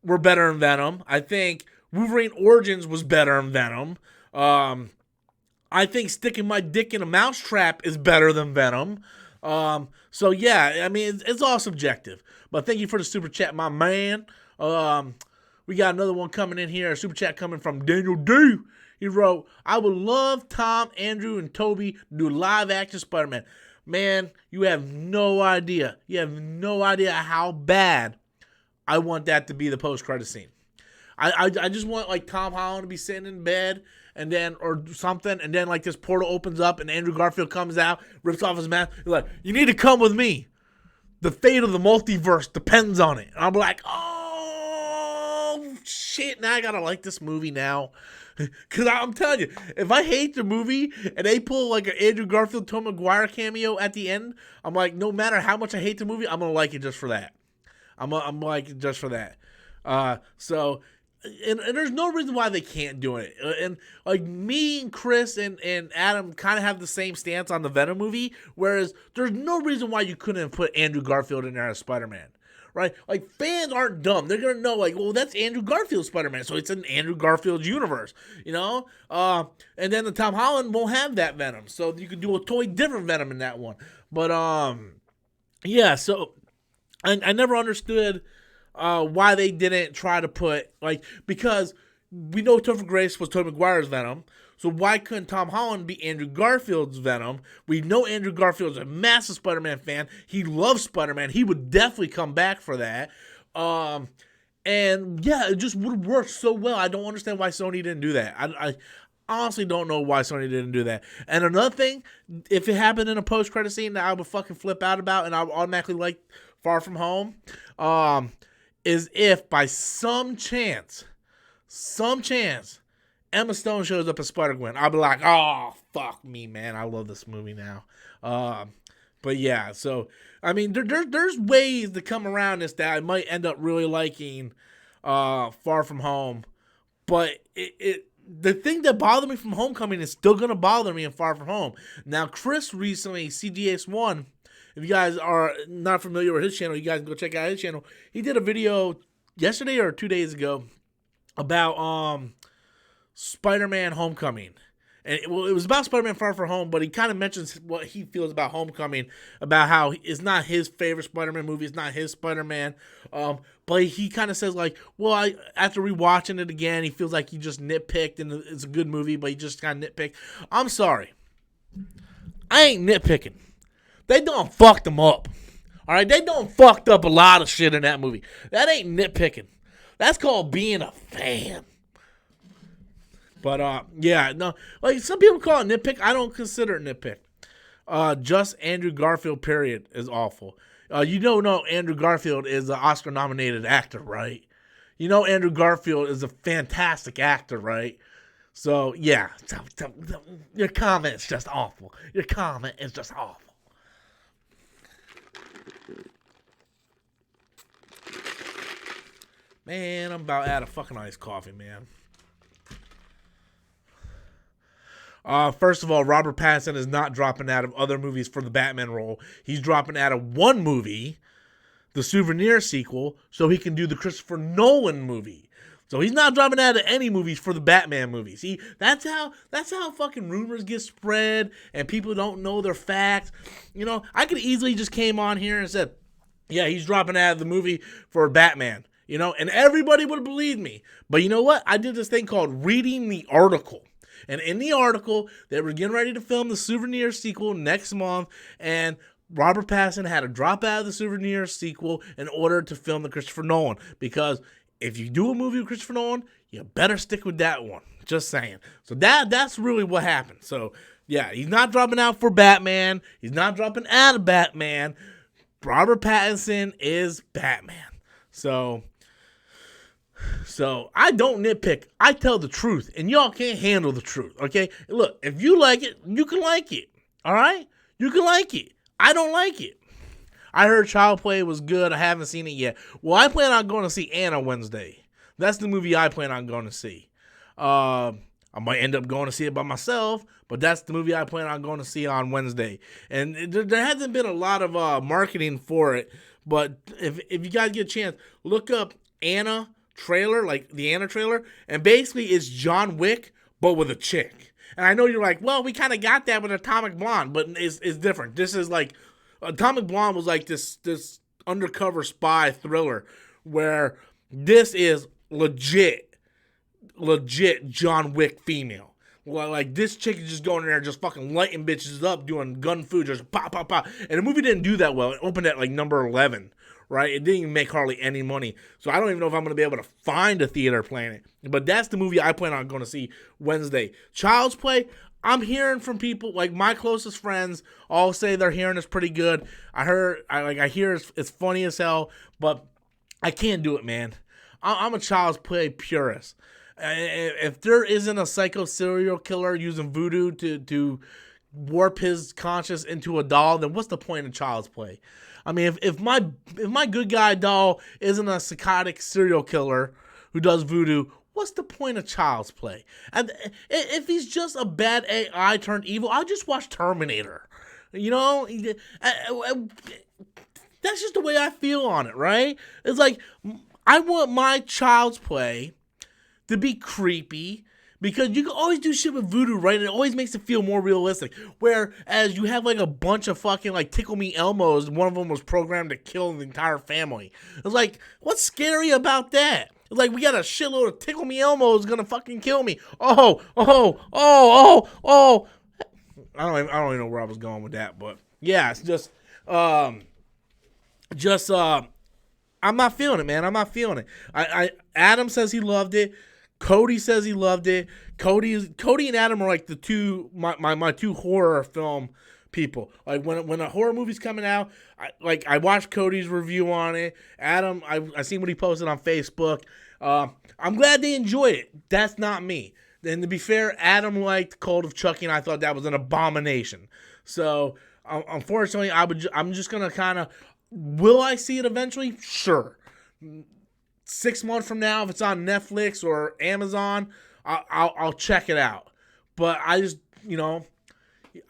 were better than Venom. I think Wolverine Origins was better than Venom. I think sticking my dick in a mousetrap is better than Venom. So yeah, I mean it's all subjective. But thank you for the super chat, my man. We got another one coming in here. A super chat coming from Daniel D. He wrote, "I would love Tom, Andrew, and Toby to do live action Spider-Man." Man, you have no idea. You have no idea how bad I want that to be the post-credit scene. I just want like Tom Holland to be sitting in bed and then or something, and then like this portal opens up and Andrew Garfield comes out, rips off his mask. He's like, "You need to come with me. The fate of the multiverse depends on it." And I'm like, oh shit! Now I gotta like this movie now. Because I'm telling you, if I hate the movie and they pull like an Andrew Garfield, Tom Maguire cameo at the end, I'm like, no matter how much I hate the movie, I'm going to like it just for that. I'm like it just for that. So, and there's no reason why they can't do it. And like me and Chris and Adam kind of have the same stance on the Venom movie, whereas there's no reason why you couldn't have put Andrew Garfield in there as Spider-Man. Right? Like, fans aren't dumb. They're going to know, like, well, that's Andrew Garfield's Spider-Man, so it's an Andrew Garfield universe, you know? And then the Tom Holland won't have that Venom, so you could do a totally different Venom in that one. But, yeah, so I never understood why they didn't try to put, like, because we know Topher Grace was Tobey Maguire's Venom, so why couldn't Tom Holland be Andrew Garfield's Venom? We know Andrew Garfield's a massive Spider-Man fan. He loves Spider-Man. He would definitely come back for that. And yeah, it just would have worked so well. I don't understand why Sony didn't do that. I honestly don't know why Sony didn't do that. And another thing, if it happened in a post-credit scene that I would fucking flip out about and I would automatically like Far From Home, is if by some chance, Emma Stone shows up as Spider-Gwen. I'll be like, oh, fuck me, man. I love this movie now. But yeah, so, I mean, there's ways to come around this that I might end up really liking Far From Home. But the thing that bothered me from Homecoming is still going to bother me in Far From Home. Now, Chris recently, CGS1, if you guys are not familiar with his channel, you guys can go check out his channel. He did a video yesterday or 2 days ago about Spider-Man Homecoming. And it was about Spider-Man Far From Home, but he kind of mentions what he feels about Homecoming, about how it's not his favorite Spider-Man movie, it's not his Spider-Man. But he kind of says, like, well, after rewatching it again, he feels like he just nitpicked, and it's a good movie, but he just kind of nitpicked. I'm sorry. I ain't nitpicking. They done fucked them up. All right? They done fucked up a lot of shit in that movie. That ain't nitpicking. That's called being a fan. But, yeah, no, like, some people call it nitpick. I don't consider it nitpick. Just Andrew Garfield, period, is awful. You don't know Andrew Garfield is an Oscar-nominated actor, right? You know Andrew Garfield is a fantastic actor, right? So, yeah, your comment is just awful. Your comment is just awful. Man, I'm about out of fucking iced coffee, man. First of all, Robert Pattinson is not dropping out of other movies for the Batman role. He's dropping out of one movie, the Souvenir sequel, so he can do the Christopher Nolan movie. So he's not dropping out of any movies for the Batman movie. See, that's how fucking rumors get spread and people don't know their facts. You know, I could easily just came on here and said, yeah, he's dropping out of the movie for Batman. You know, and everybody would have believed me. But you know what? I did this thing called reading the article. And in the article, they were getting ready to film the Souvenir sequel next month, and Robert Pattinson had to drop out of the Souvenir sequel in order to film the Christopher Nolan. Because if you do a movie with Christopher Nolan, you better stick with that one. Just saying. So that's really what happened. So, yeah, he's not dropping out for Batman. He's not dropping out of Batman. Robert Pattinson is Batman. So I don't nitpick. I tell the truth, and y'all can't handle the truth, okay? Look, if you like it, you can like it, all right? You can like it. I don't like it. I heard Child Play was good. I haven't seen it yet. Well, I plan on going to see Anna Wednesday. That's the movie I plan on going to see. I might end up going to see it by myself, but that's the movie I plan on going to see on Wednesday. And there hasn't been a lot of marketing for it, But if you guys get a chance, look up Anna trailer, like the Anna trailer, and basically it's John Wick but with a chick. And I know you're like, well, we kind of got that with Atomic Blonde, but it's different. This is like Atomic Blonde was like this undercover spy thriller, where this is legit John Wick female. Like, this chick is just going in there just fucking lighting bitches up, doing gun fu, just pop, pop, pop. And the movie didn't do that well. It opened at like number 11, right? It didn't even make hardly any money. So I don't even know if I'm going to be able to find a theater playing it. But that's the movie I plan on going to see Wednesday. Child's Play, I'm hearing from people, like my closest friends all say they're hearing it's pretty good. I hear it's funny as hell, but I can't do it, man. I'm a Child's Play purist. If there isn't a psycho serial killer using voodoo to warp his conscience into a doll, then what's the point of Child's Play? I mean, if my good guy doll isn't a psychotic serial killer who does voodoo, what's the point of Child's Play? And if he's just a bad AI turned evil, I'll just watch Terminator. You know, that's just the way I feel on it, right? It's like, I want my Child's Play to be creepy, because you can always do shit with voodoo, right? And it always makes it feel more realistic. Whereas you have like a bunch of fucking like Tickle Me Elmos, and one of them was programmed to kill the entire family. It's like, what's scary about that? It's like, we got a shitload of Tickle Me Elmos gonna fucking kill me. Oh. I don't even know where I was going with that, but yeah, it's just I'm not feeling it, man. I'm not feeling it. Adam says he loved it. Cody says he loved it. Cody and Adam are like the two my two horror film people. Like when a horror movie's coming out, I watched Cody's review on it. Adam, I seen what he posted on Facebook. I'm glad they enjoyed it. That's not me. And to be fair, Adam liked Cult of Chucky, and I thought that was an abomination. So unfortunately, I'm just gonna kind of. Will I see it eventually? Sure. 6 months from now, if it's on Netflix or Amazon, I'll check it out. But I just,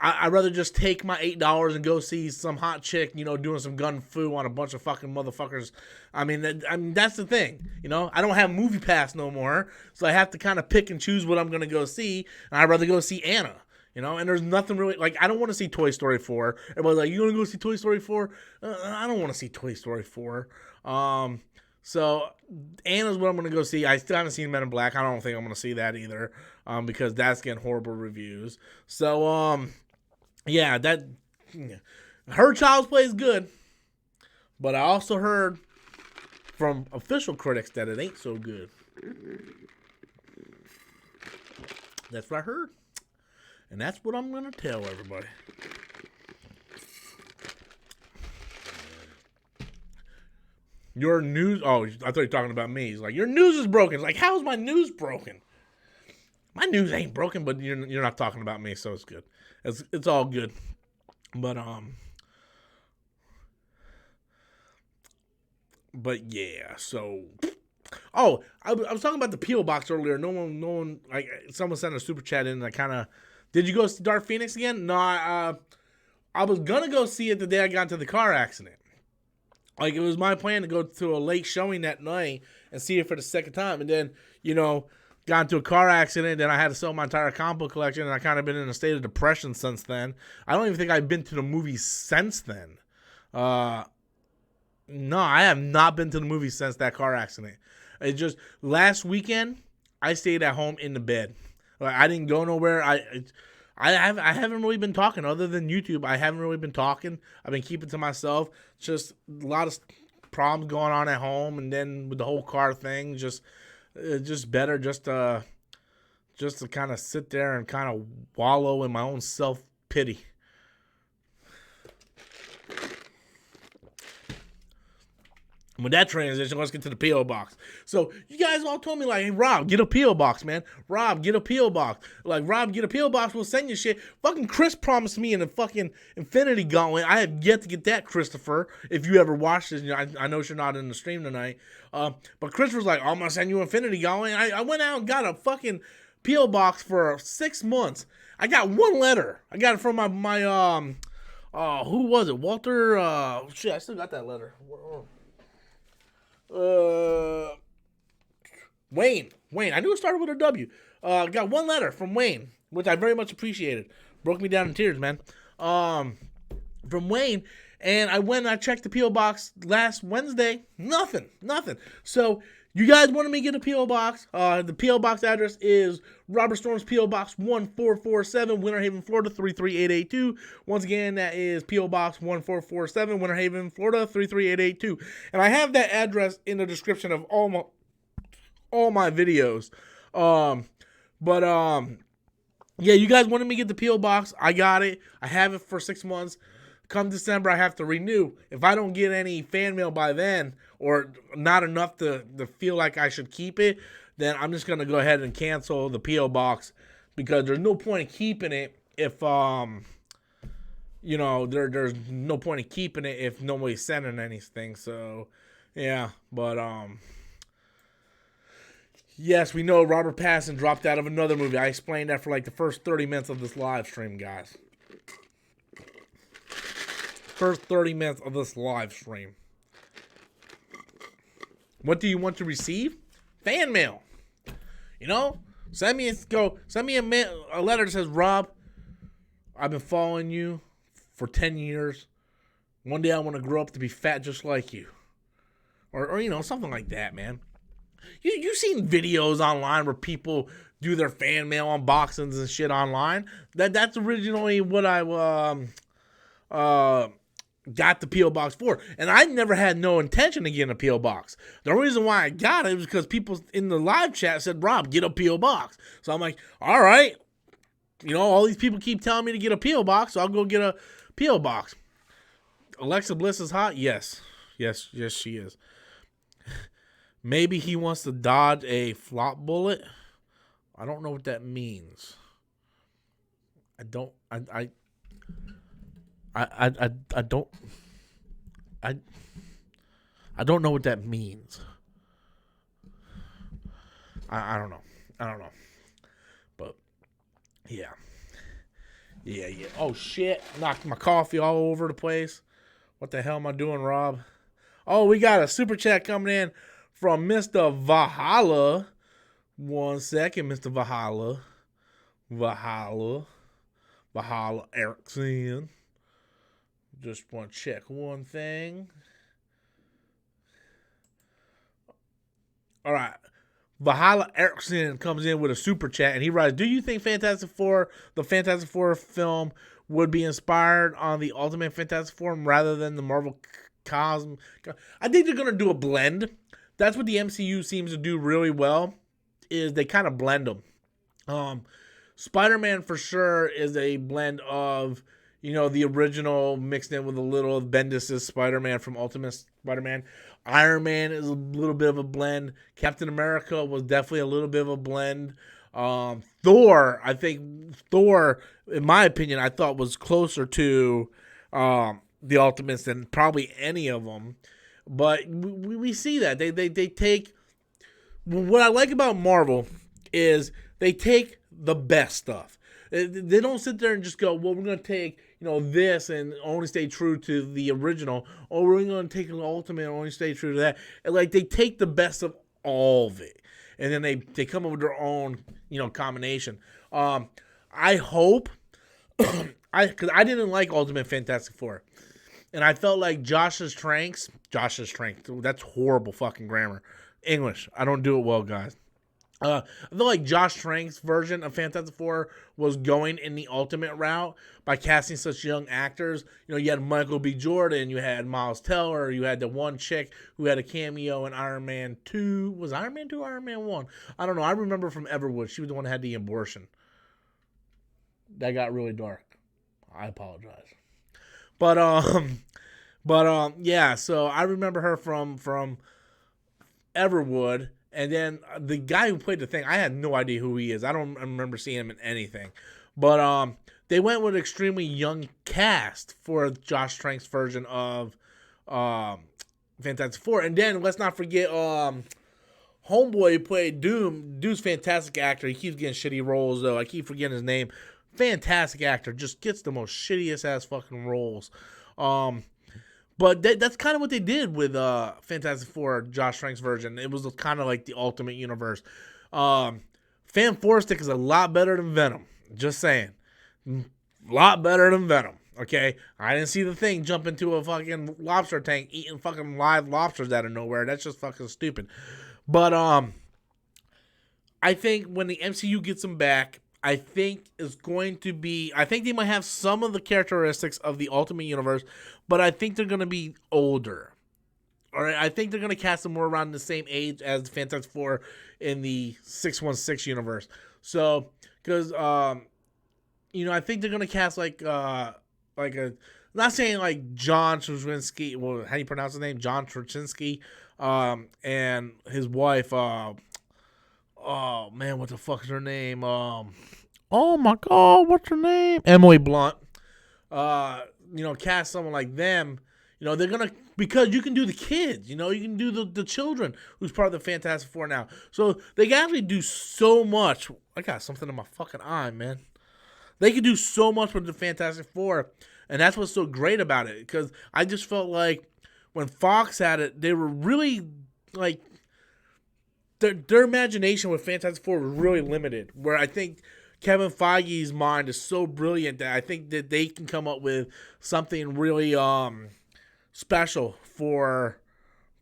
I'd rather just take my $8 and go see some hot chick, doing some gun fu on a bunch of fucking motherfuckers. I mean, that's the thing. I don't have Movie Pass no more, so I have to kind of pick and choose what I'm going to go see. And I'd rather go see Anna. And there's nothing really, like, I don't want to see Toy Story 4. Everybody's like, you want to go see Toy Story 4? I don't want to see Toy Story 4. So Anna's what I'm going to go see. I still haven't seen Men in Black. I don't think I'm going to see that either, because that's getting horrible reviews. So, yeah, her Child's Play is good, but I also heard from official critics that it ain't so good. That's what I heard. And that's what I'm going to tell everybody. Your news... Oh, I thought you were talking about me. He's like, your news is broken. It's like, how is my news broken? My news ain't broken, but you're not talking about me, so it's good. It's all good. But yeah, so... Oh, I was talking about the P.O. Box earlier. No one, like, someone sent a super chat in, and I kind of... Did you go see Dark Phoenix again? No, I was going to go see it the day I got into the car accident. Like, it was my plan to go to a late showing that night and see it for the second time. And then, got into a car accident, and I had to sell my entire comic book collection, and I kind of been in a state of depression since then. I don't even think I've been to the movies since then. No, I have not been to the movies since that car accident. It just, last weekend, I stayed at home in the bed. Like, I didn't go nowhere. I haven't really been talking other than YouTube. I haven't really been talking. I've been keeping to myself. Just a lot of problems going on at home, and then with the whole car thing, just better just to kind of sit there and kind of wallow in my own self-pity. With that transition, let's get to the P.O. Box. So, you guys all told me, like, hey, Rob, get a P.O. Box, man. Rob, get a P.O. Box. Like, Rob, get a P.O. Box, we'll send you shit. Fucking Chris promised me in the fucking Infinity Gauntlet. I have yet to get that, Christopher. If you ever watched this, I know you're not in the stream tonight. But Christopher's like, I'm going to send you Infinity Gauntlet. I went out and got a fucking P.O. Box for 6 months. I got one letter. I got it from my Who was it? Walter. Shit, I still got that letter. Wayne. Wayne. I knew it started with a W. Got one letter from Wayne, which I very much appreciated. Broke me down in tears, man. From Wayne, and I went and I checked the P.O. box last Wednesday. Nothing. So you guys wanted me to get a P.O. box. The P.O. box address is Robert Storm's P.O. Box 1447, Winter Haven, Florida 33882. Once again, that is P.O. Box 1447, Winter Haven, Florida 33882. And I have that address in the description of all my videos. Yeah, you guys wanted me to get the P.O. box. I got it. I have it for 6 months. Come December, I have to renew. If I don't get any fan mail by then, or not enough to feel like I should keep it, then I'm just going to go ahead and cancel the P.O. box, because there's no point in keeping it if, there's no point in keeping it if nobody's sending anything. So, yeah, but, yes, we know Robert Pattinson dropped out of another movie. I explained that for like the first 30 minutes of this live stream, guys. First 30 minutes of this live stream. What do you want to receive? Fan mail. Send me a letter that says, Rob, I've been following you for 10 years. One day I want to grow up to be fat just like you. Or something like that, man. You've seen videos online where people do their fan mail unboxings and shit online. That's originally what I got the P.O. box for. And I never had no intention of getting a P.O. box. The reason why I got it was because people in the live chat said, Rob, get a P.O. box. So I'm like, all right. All these people keep telling me to get a P.O. box, so I'll go get a P.O. box. Alexa Bliss is hot? Yes, she is. Maybe he wants to dodge a flop bullet. I don't know what that means. I don't know what that means. I don't know. But yeah. Oh shit. Knocked my coffee all over the place. What the hell am I doing, Rob? Oh, we got a super chat coming in from Mr. Valhalla. 1 second, Mr. Valhalla Erickson. Just want to check one thing. All right. Valhalla Erickson comes in with a super chat, and he writes, do you think the Fantastic Four film would be inspired on the Ultimate Fantastic Four rather than the Marvel Cosm? I think they're going to do a blend. That's what the MCU seems to do really well, is they kind of blend them. Spider-Man for sure is a blend of, the original mixed in with a little of Bendis' Spider-Man from Ultimate Spider-Man. Iron Man is a little bit of a blend. Captain America was definitely a little bit of a blend. Thor, in my opinion, I thought was closer to the Ultimates than probably any of them. But we see that. They take... What I like about Marvel is they take the best stuff. They don't sit there and just go, well, we're going to take, this and only stay true to the original, or we're going to take an Ultimate and only stay true to that. And they take the best of all of it, and then they come up with their own, combination. I hope, because I didn't like Ultimate Fantastic Four, and I felt like Josh's Tranks, that's horrible fucking grammar. English, I don't do it well, guys. I feel like Josh Trank's version of Fantastic Four was going in the Ultimate route by casting such young actors. You had Michael B. Jordan, you had Miles Teller, you had the one chick who had a cameo in Iron Man 2. Was Iron Man 2 or Iron Man 1? I don't know. I remember from Everwood, she was the one that had the abortion. That got really dark. I apologize. Yeah, so I remember her from Everwood. And then the guy who played the Thing, I had no idea who he is. I don't remember seeing him in anything. But they went with an extremely young cast for Josh Trank's version of Fantastic Four. And then let's not forget Homeboy who played Doom. Dude's fantastic actor. He keeps getting shitty roles, though. I keep forgetting his name. fantastic actor, just gets the most shittiest ass fucking roles. But that's kind of what they did with Fantastic Four, Josh Trank's version. It was kind of like the Ultimate Universe. Fan Stick is a lot better than Venom. Just saying. A lot better than Venom. Okay? I didn't see the Thing jump into a fucking lobster tank eating fucking live lobsters out of nowhere. That's just fucking stupid. But I think when the MCU gets them back, I think it's going to be... I think they might have some of the characteristics of the Ultimate Universe, but I think they're going to be older. All right, I think they're going to cast them more around the same age as the Fantastic Four in the 616 universe. So, because, you know, I think they're going to cast like a... Not saying like John Krasinski... Well, how do you pronounce his name? John Krasinski. And his wife... oh, man, what the fuck is her name? Oh, my God, what's her name? Emily Blunt. You know, cast someone like them. You know, they're going to... Because you can do the kids, you know, you can do the children who's part of the Fantastic Four now. So they can actually do so much. I got something in my fucking eye, man. They can do so much with the Fantastic Four. And that's what's so great about it. Because I just felt like when Fox had it, they were really, like... Their imagination with Fantastic Four was really limited. Where I think Kevin Feige's mind is so brilliant that I think that they can come up with something really special for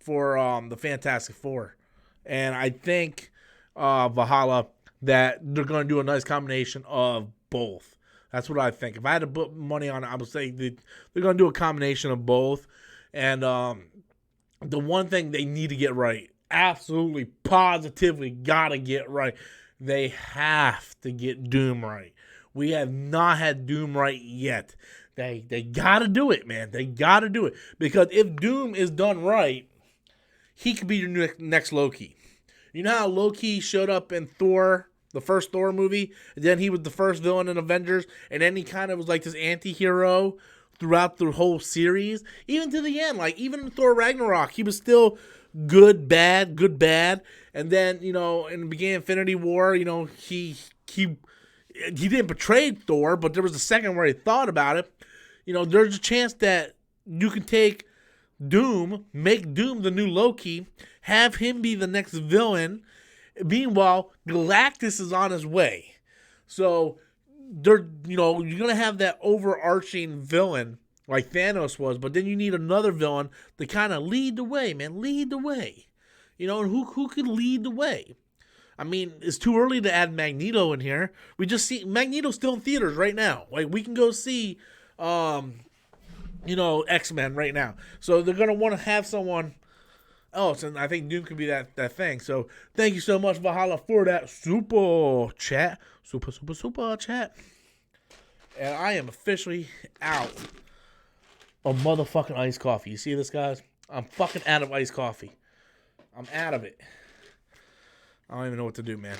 the Fantastic Four. And I think Valhalla, that they're going to do a nice combination of both. That's what I think. If I had to put money on it, I would say they're going to do a combination of both. And the one thing they need to get right, absolutely, positively gotta get right. They have to get Doom right. We have not had Doom right yet. They gotta do it, man. They gotta do it. Because if Doom is done right, he could be your next Loki. You know how Loki showed up in Thor, the first Thor movie, and then he was the first villain in Avengers, and then he kind of was like this anti-hero throughout the whole series, even to the end. Like, even in Thor Ragnarok, he was still good, bad, and then, you know, in the beginning of Infinity War, you know, he didn't betray Thor, but there was a second where he thought about it. You know, there's a chance that you can take Doom, make Doom the new Loki, have him be the next villain. Meanwhile, Galactus is on his way. So, you're going to have that overarching villain like Thanos was, but then you need another villain to kind of lead the way, man. Lead the way. You know, and who could lead the way? I mean, it's too early to add Magneto in here. We just see Magneto's still in theaters right now. Like, we can go see, X-Men right now. So they're going to want to have someone else, and I think Doom could be that thing. So thank you so much, Valhalla, for that super chat. Super chat. And I am officially out of motherfucking iced coffee. You see this, guys? I'm fucking out of iced coffee. I'm out of it. I don't even know what to do, man.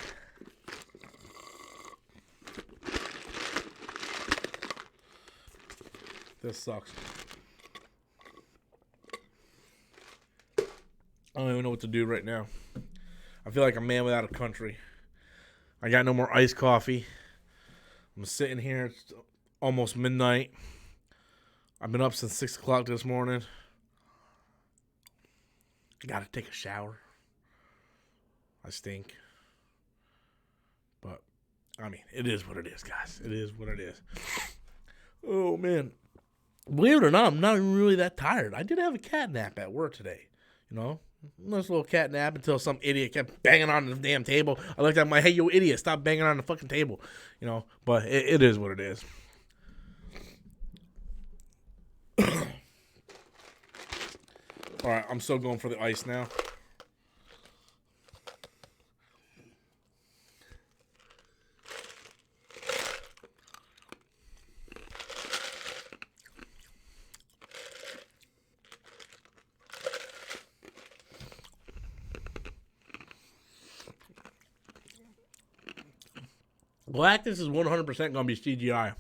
This sucks. I don't even know what to do right now. I feel like a man without a country. I got no more iced coffee. I'm sitting here. It's almost midnight. I've been up since 6 o'clock this morning. I gotta take a shower. I stink. But, I mean, it is what it is, guys. It is what it is. Oh, man. Believe it or not, I'm not even really that tired. I did have a cat nap at work today. You know? Nice little cat nap until some idiot kept banging on the damn table. I looked at him like, hey, you idiot, stop banging on the fucking table. You know? But it is what it is. Alright, I'm still going for the ice now. Galactus is 100% going to be CGI.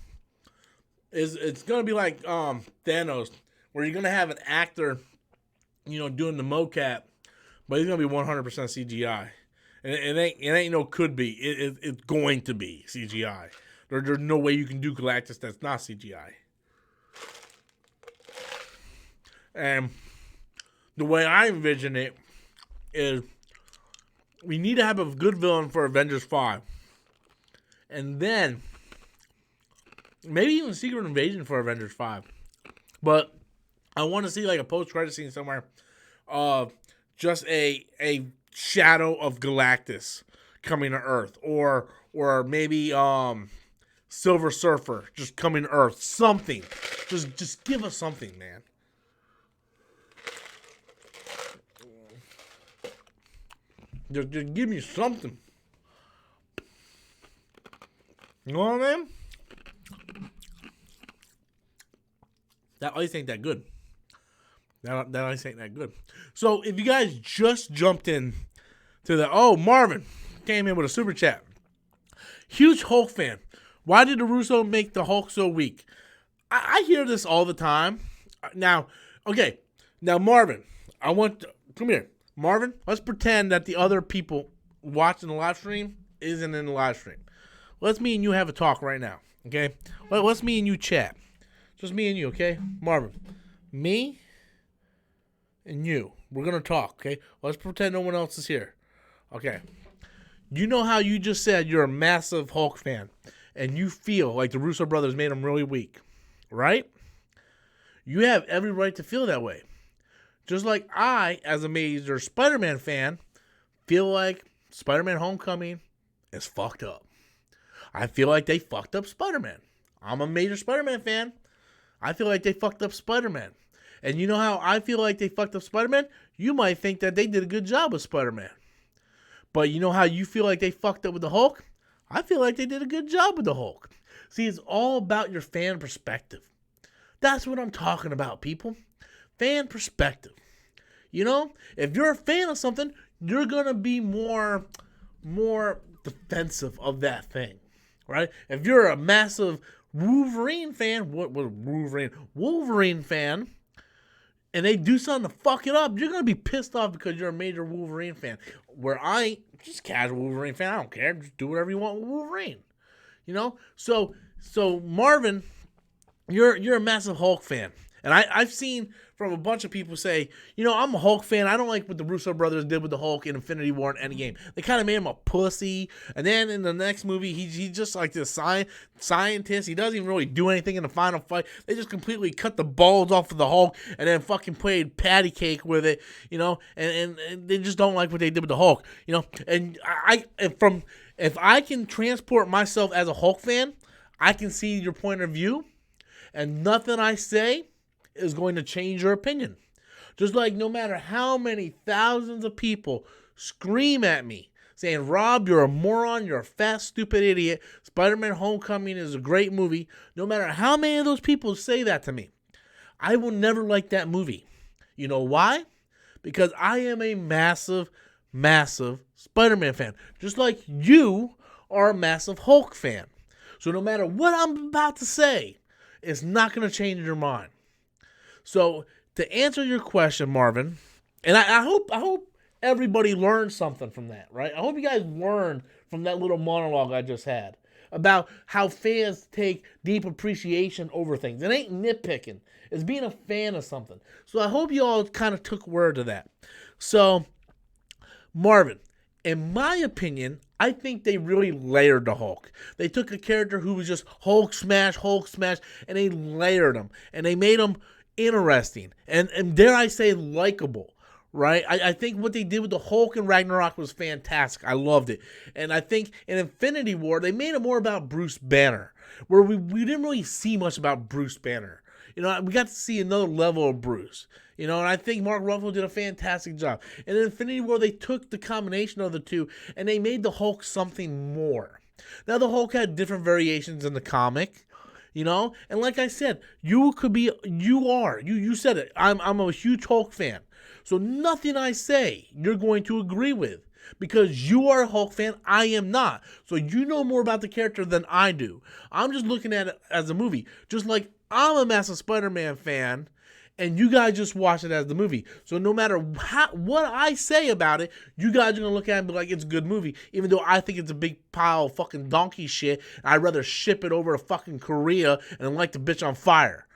It's going to be like Thanos, where you're going to have an actor, you know, doing the mocap, but he's going to be 100% CGI. And it ain't no could be. It's going to be CGI. There's no way you can do Galactus that's not CGI. And the way I envision it is we need to have a good villain for Avengers 5. And then maybe even Secret Invasion for Avengers 5. But I want to see like a post-credit scene somewhere of just a shadow of Galactus coming to Earth. Or maybe Silver Surfer just coming to Earth. Something. Just give us something, man. Just give me something. You know what I mean? That ice ain't that good. That ice ain't that good. So if you guys just jumped in to Marvin came in with a super chat. Huge Hulk fan. Why did the Russo make the Hulk so weak? I hear this all the time. Now, okay. Now, Marvin, come here. Marvin, let's pretend that the other people watching the live stream isn't in the live stream. Let's me and you have a talk right now, okay? Let's me and you chat. Just me and you, okay? Marvin, me and you. We're going to talk, okay? Let's pretend no one else is here. Okay. You know how you just said you're a massive Hulk fan and you feel like the Russo brothers made him really weak, right? You have every right to feel that way. Just like I, as a major Spider-Man fan, feel like Spider-Man Homecoming is fucked up. I feel like they fucked up Spider-Man. I'm a major Spider-Man fan. I feel like they fucked up Spider-Man. And you know how I feel like they fucked up Spider-Man? You might think that they did a good job with Spider-Man. But you know how you feel like they fucked up with the Hulk? I feel like they did a good job with the Hulk. See, it's all about your fan perspective. That's what I'm talking about, people. Fan perspective. You know, if you're a fan of something, you're going to be more defensive of that thing, right? If you're a massive Wolverine fan, Wolverine fan, and they do something to fuck it up, you're going to be pissed off because you're a major Wolverine fan. Where I ain't just casual Wolverine fan, I don't care. Just do whatever you want with Wolverine. You know? So Marvin, you're a massive Hulk fan. And I've seen from a bunch of people say, you know, I'm a Hulk fan. I don't like what the Russo brothers did with the Hulk in Infinity War and Endgame. They kind of made him a pussy. And then in the next movie, he's just like this scientist. He doesn't even really do anything in the final fight. They just completely cut the balls off of the Hulk and then fucking played patty cake with it, you know. And they just don't like what they did with the Hulk, you know. And if I can transport myself as a Hulk fan, I can see your point of view. And nothing I say is going to change your opinion. Just like no matter how many thousands of people scream at me saying, Rob, you're a moron, you're a fat, stupid idiot, Spider-Man Homecoming is a great movie, no matter how many of those people say that to me, I will never like that movie. You know why? Because I am a massive, massive Spider-Man fan. Just like you are a massive Hulk fan. So no matter what I'm about to say, it's not going to change your mind. So to answer your question, Marvin, and I hope everybody learned something from that, right? I hope you guys learned from that little monologue I just had about how fans take deep appreciation over things. It ain't nitpicking. It's being a fan of something. So I hope you all kind of took word of that. So, Marvin, in my opinion, I think they really layered the Hulk. They took a character who was just Hulk smash, and they layered him. And they made him interesting. And dare I say, likable. Right? I think what they did with the Hulk and Ragnarok was fantastic. I loved it. And I think in Infinity War, they made it more about Bruce Banner. Where we didn't really see much about Bruce Banner. You know, we got to see another level of Bruce. You know, and I think Mark Ruffalo did a fantastic job. And in Infinity War, they took the combination of the two, and they made the Hulk something more. Now, the Hulk had different variations in the comic, you know? And like I said, you said it. I'm a huge Hulk fan. So nothing I say, you're going to agree with. Because you are a Hulk fan, I am not. So you know more about the character than I do. I'm just looking at it as a movie. Just like I'm a massive Spider-Man fan, and you guys just watch it as the movie. So no matter what I say about it, you guys are going to look at it and be like, it's a good movie. Even though I think it's a big pile of fucking donkey shit, I'd rather ship it over to fucking Korea and light the bitch on fire.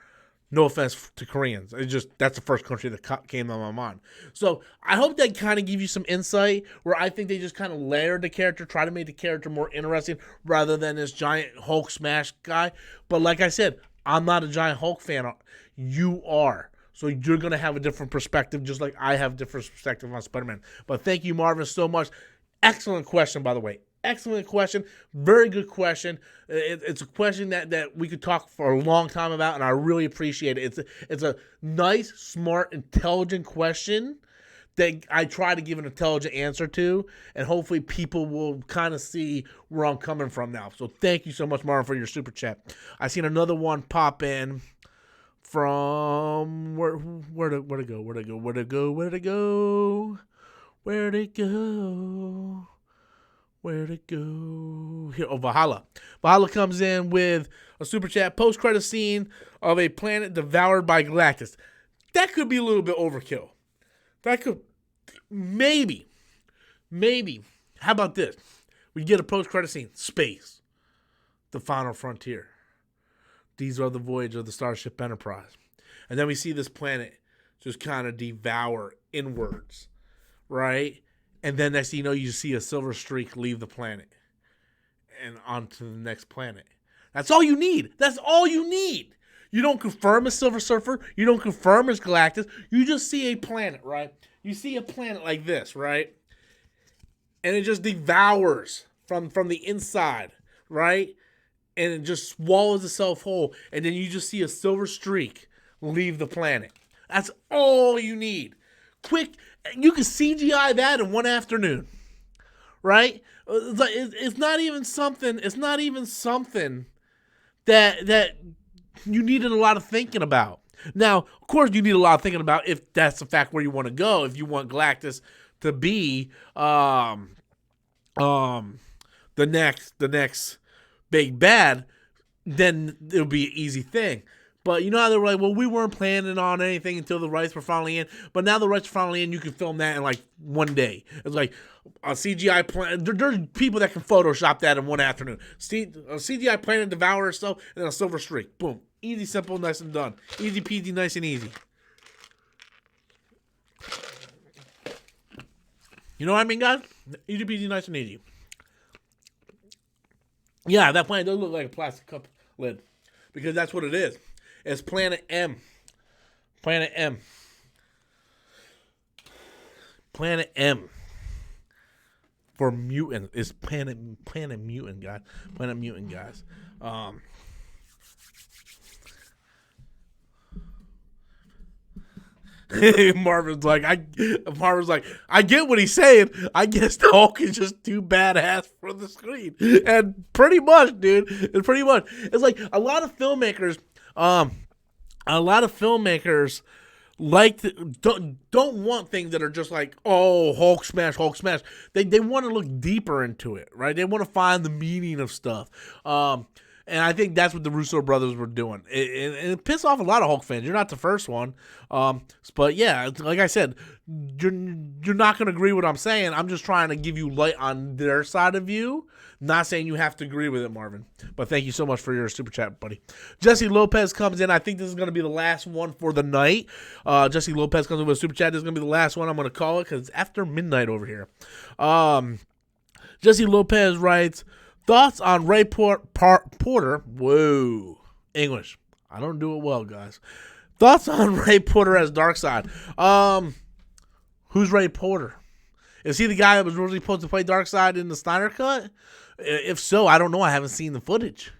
No offense to Koreans. It's just, that's the first country that came to my mind. So I hope that kind of give you some insight where I think they just kind of layered the character, try to make the character more interesting rather than this giant Hulk smash guy. But like I said, I'm not a giant Hulk fan. You are. So you're going to have a different perspective, just like I have a different perspective on Spider-Man. But thank you, Marvin, so much. Excellent question, by the way. Excellent question. Very good question. It's a question that we could talk for a long time about, and I really appreciate it. It's a nice, smart, intelligent question that I try to give an intelligent answer to, and hopefully people will kind of see where I'm coming from now. So thank you so much, Marvin, for your super chat. I seen another one pop in from where'd it go? Here, Valhalla. Valhalla comes in with a super chat post-credit scene of a planet devoured by Galactus. That could be a little bit overkill. That could maybe. How about this? We get a post-credit scene. Space. The final frontier. These are the voyage of the Starship Enterprise. And then we see this planet just kind of devour inwards, right? And then next thing you know, you see a silver streak leave the planet and onto the next planet. That's all you need. That's all you need. You don't confirm a Silver Surfer. You don't confirm it's Galactus. You just see a planet, right? You see a planet like this, right? And it just devours from the inside, right? And it just swallows itself whole. And then you just see a silver streak leave the planet. That's all you need. Quick, you can CGI that in one afternoon, right? It's not even something. It's not even something that you needed a lot of thinking about. Now, of course, you need a lot of thinking about if that's the fact where you want to go. If you want Galactus to be the next big bad, then it'll be an easy thing. But you know how they were like, well, we weren't planning on anything until the rights were finally in. But now the rights are finally in, you can film that in like one day. It's like a CGI plan. There's people that can Photoshop that in one afternoon. A CGI planet devour itself and then a silver streak. Boom. Easy, simple, nice and done. Easy peasy, nice and easy. You know what I mean, guys? Easy peasy, nice and easy. Yeah, that planet does look like a plastic cup lid. Because that's what it is. It's Planet M. Planet M. Planet M. For mutant. It's Planet Mutant, guys. Planet Mutant, guys. Marvin's like, I get what he's saying. I guess the Hulk is just too badass for the screen. And pretty much, dude. It's like a lot of filmmakers don't want things that are just like, oh, Hulk smash. They want to look deeper into it, right? They want to find the meaning of stuff. And I think that's what the Russo brothers were doing. It pissed off a lot of Hulk fans. You're not the first one. But yeah, like I said, you're not going to agree with what I'm saying. I'm just trying to give you light on their side of view. Not saying you have to agree with it, Marvin. But thank you so much for your super chat, buddy. Jesse Lopez comes in. I think this is going to be the last one for the night. Jesse Lopez comes in with a super chat. This is going to be the last one. I'm going to call it because it's after midnight over here. Jesse Lopez writes, thoughts on Ray Porter. Whoa. English. I don't do it well, guys. Thoughts on Ray Porter as Darkseid. Who's Ray Porter? Is he the guy that was originally supposed to play Darkseid in the Snyder Cut? If so, I don't know. I haven't seen the footage.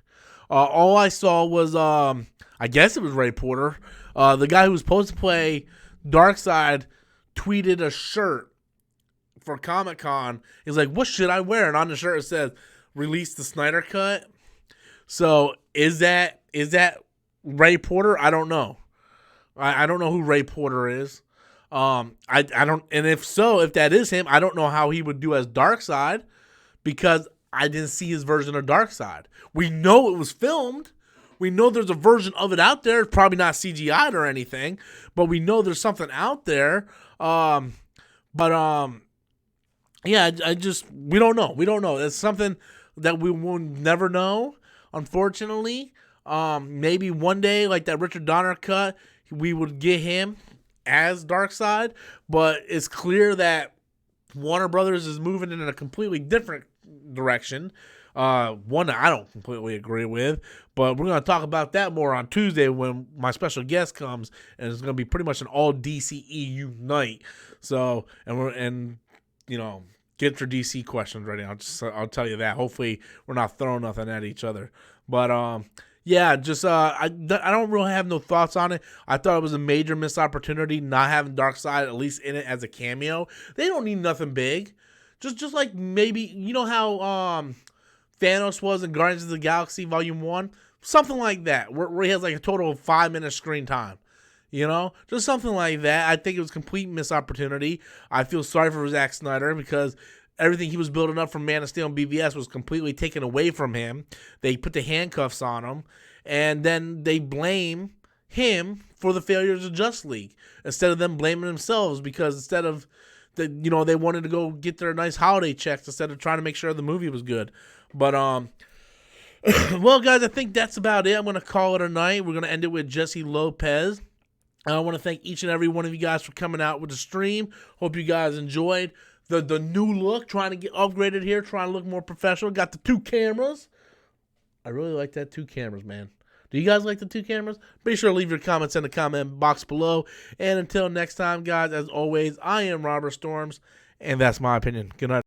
All I saw was, I guess it was Ray Porter. The guy who was supposed to play Darkseid tweeted a shirt for Comic-Con. He's like, what should I wear? And on the shirt it says, release the Snyder Cut. So is that Ray Porter? I don't know. I don't know who Ray Porter is. I don't, and if that is him, I don't know how he would do as Darkseid because I didn't see his version of Darkseid. We know it was filmed. We know there's a version of it out there. It's probably not CGI'd or anything, but we know there's something out there. Yeah, we don't know. We don't know. It's something that we will never know, unfortunately. Maybe one day, like that Richard Donner cut, we would get him as Darkseid, but it's clear that Warner Brothers is moving in a completely different direction. One that I don't completely agree with, but we're going to talk about that more on Tuesday when my special guest comes, and it's going to be pretty much an all DCEU night. So, get your DC questions ready. I'll tell you that. Hopefully, we're not throwing nothing at each other. But I don't really have no thoughts on it. I thought it was a major missed opportunity not having Darkseid at least in it as a cameo. They don't need nothing big. Just like maybe, you know how Thanos was in Guardians of the Galaxy Volume 1? Something like that, where he has like a total of 5 minutes screen time. Just something like that. I think it was a complete missed opportunity. I feel sorry for Zack Snyder because everything he was building up from Man of Steel and BVS was completely taken away from him. They put the handcuffs on him, and then they blame him for the failures of Justice League instead of them blaming themselves, because instead of they wanted to go get their nice holiday checks instead of trying to make sure the movie was good. But well, guys, I think that's about it. I'm going to call it a night. We're going to end it with Jesse Lopez. I want to thank each and every one of you guys for coming out with the stream. Hope you guys enjoyed the new look, trying to get upgraded here, trying to look more professional. Got the 2 cameras. I really like that 2 cameras, man. Do you guys like the 2 cameras? Be sure to leave your comments in the comment box below. And until next time, guys, as always, I am Robert Storms, and that's my opinion. Good night.